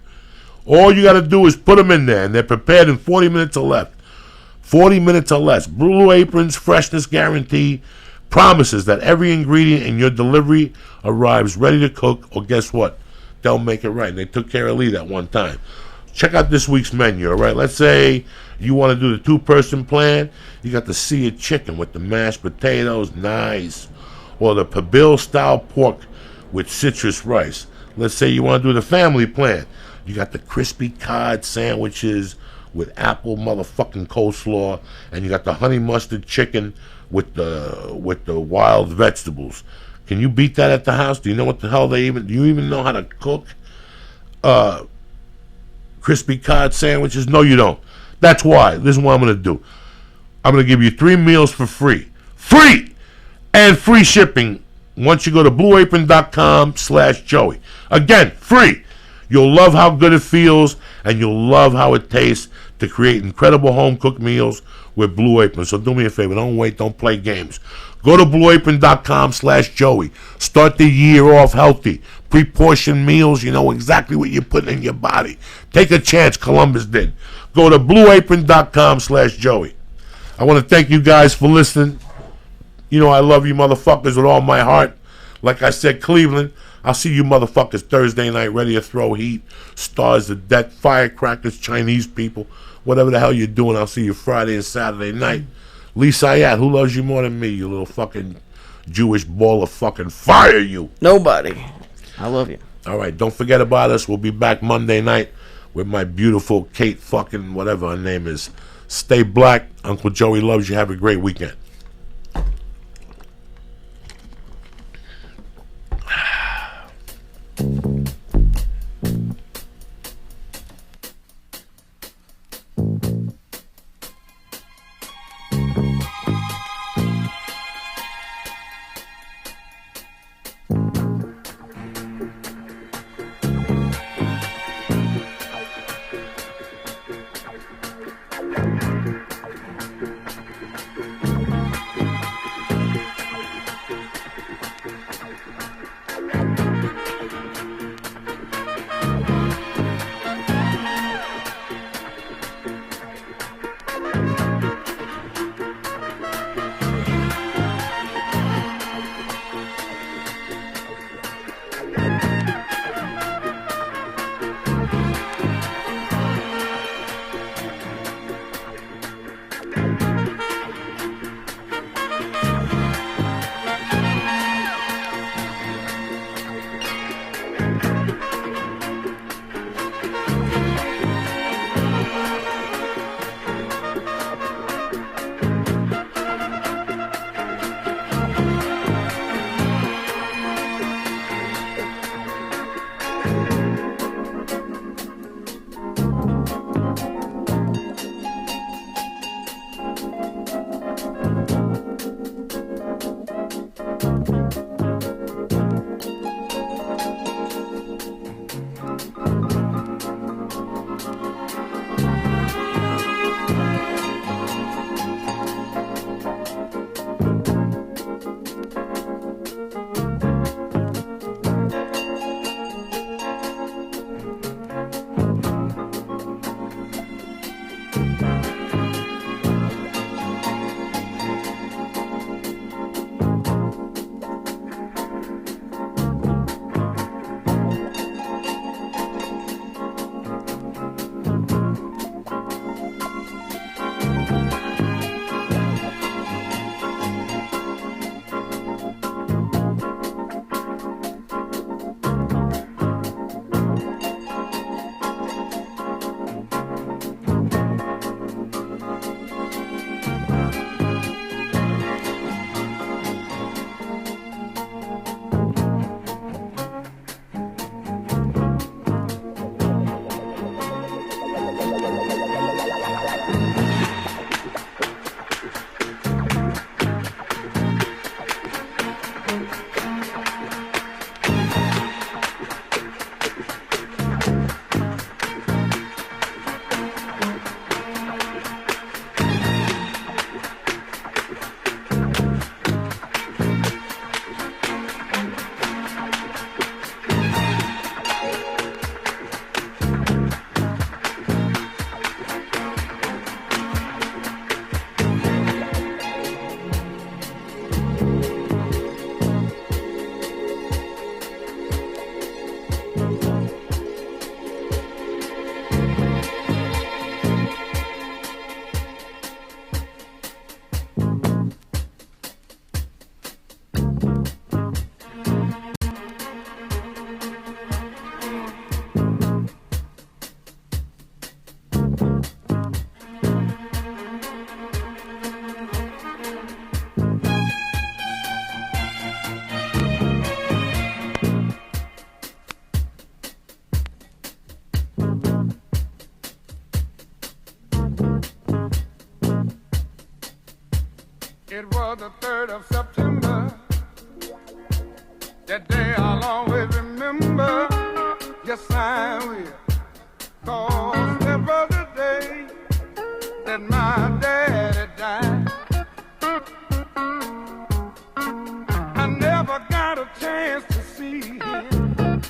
All you got to do is put them in there, and they're prepared in 40 minutes or less. 40 minutes or less. Blue Apron's freshness guarantee promises that every ingredient in your delivery arrives ready to cook, or guess what? They'll make it right. They took care of Lee that one time. Check out this week's menu, all right? Let's say you want to do the 2-person plan. You got the seared chicken with the mashed potatoes, nice. Or the Pabille-style pork with citrus rice. Let's say you want to do the family plan. You got the crispy cod sandwiches with apple motherfucking coleslaw, and you got the honey mustard chicken with the wild vegetables. Can you beat that at the house? Do you know what the hell do you even know how to cook crispy cod sandwiches? No, you don't. That's why. This is what I'm going to do. I'm going to give you 3 meals for free. Free! And free shipping once you go to blueapron.com/Joey. Again, free. You'll love how good it feels, and you'll love how it tastes. to create incredible home-cooked meals with Blue Apron. So do me a favor. Don't wait. Don't play games. Go to blueapron.com/Joey. Start the year off healthy. Pre-portioned meals. You know exactly what you're putting in your body. Take a chance. Columbus did. Go to blueapron.com/Joey. I want to thank you guys for listening. You know I love you motherfuckers with all my heart. Like I said, Cleveland, I'll see you motherfuckers Thursday night ready to throw heat, stars of death, firecrackers, Chinese people, whatever the hell you're doing. I'll see you Friday and Saturday night. Lee Syatt, who loves you more than me, you little fucking Jewish ball of fucking fire, you. Nobody. I love you. All right, don't forget about us. We'll be back Monday night with my beautiful Kate fucking whatever her name is. Stay black. Uncle Joey loves you. Have a great weekend. It was the 3rd of September. That day I'll always remember. Yes, I will. 'Cause that was the day that my daddy died. I never got a chance to see him.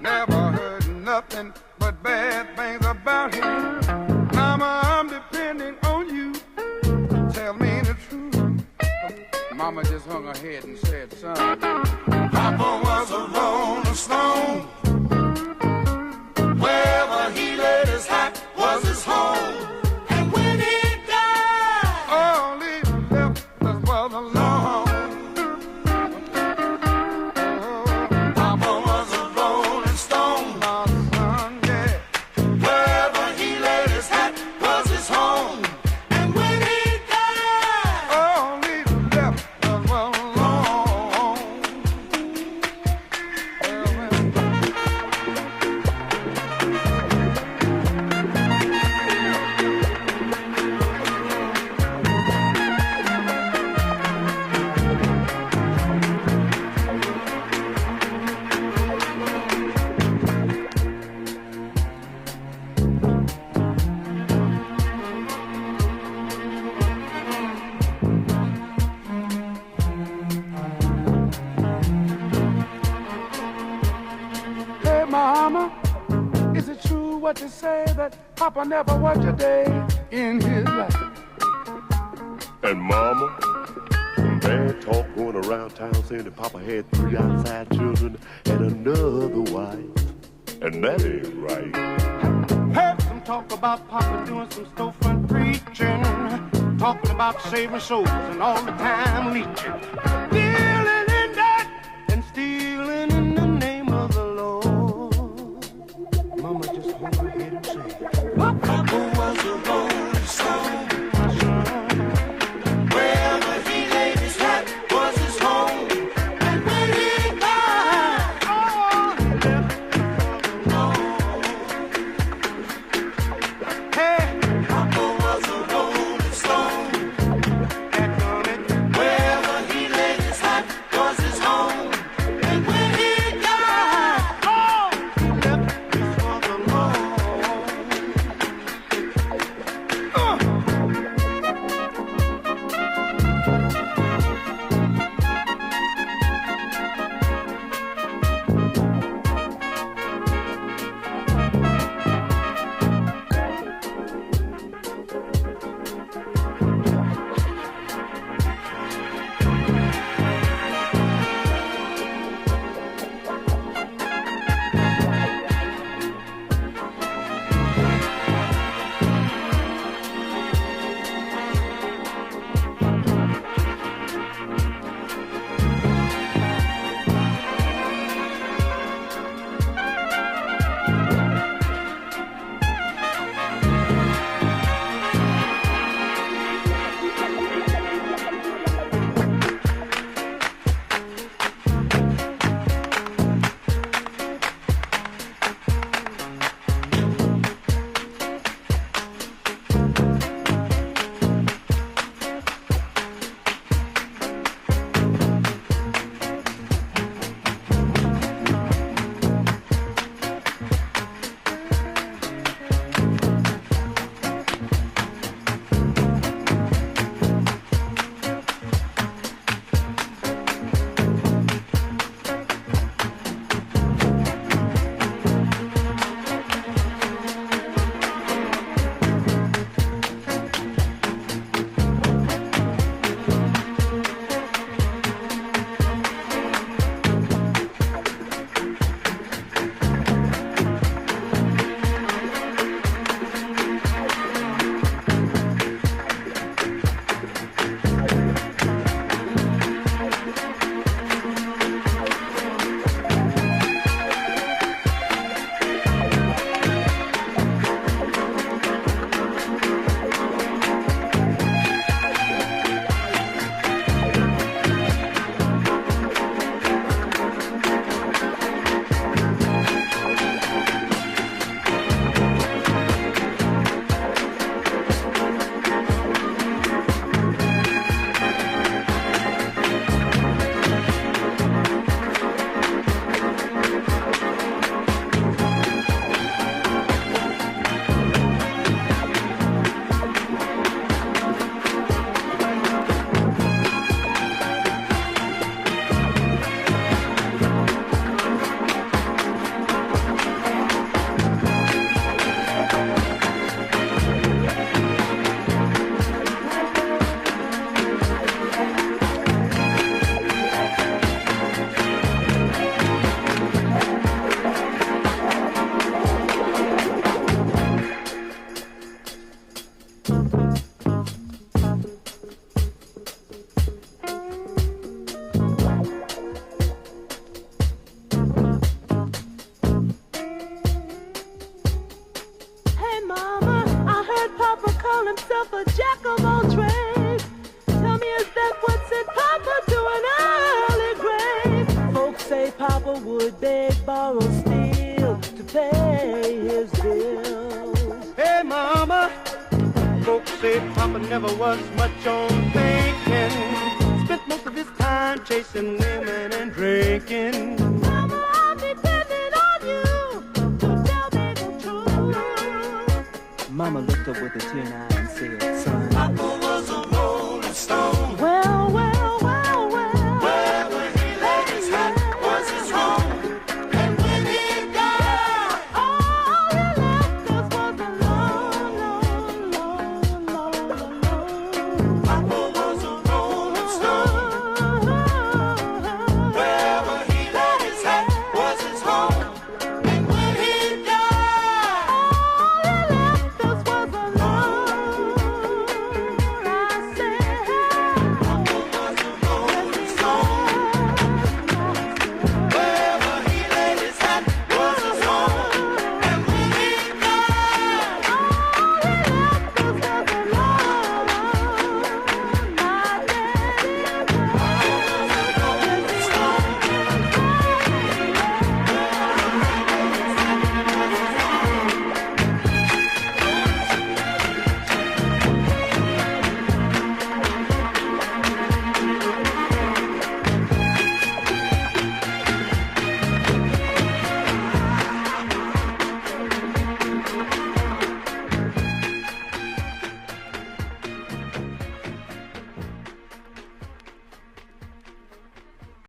Never heard nothing but bad things about him. Mama, I'm depending on you. Tell me the truth. Mama just hung her head and said, son, Papa was a rolling stone. Wherever he laid his hat was his home. And when he died, all he left us was alone. Papa was a rolling stone, my son, yeah. Wherever he laid his hat was his home. And when he died, all he left us was alone. Hey, Mama, is it true what you say that Papa never worked a day in his life? And Mama, some bad talk going around town saying that Papa had 3 outside children and another wife. And that ain't right. Heard some talk about Papa doing some storefront preaching, talking about saving souls and all the time leeching, dealing in that and stealing in the name of the Lord. Mama just hung her head and said, Papa was a rolling stone. Wherever he laid his hat was his home. And when he died, all he left was alone. Hey, Papa was a rolling stone. Wherever he laid his hat Papa would beg, borrow, steal to pay his bills. Hey, Mama, folks say Papa never was much on thinking. Spent most of his time chasing women and drinking. Mama, I'm depending on you to tell me the truth. Mama looked up with a tear in her eye.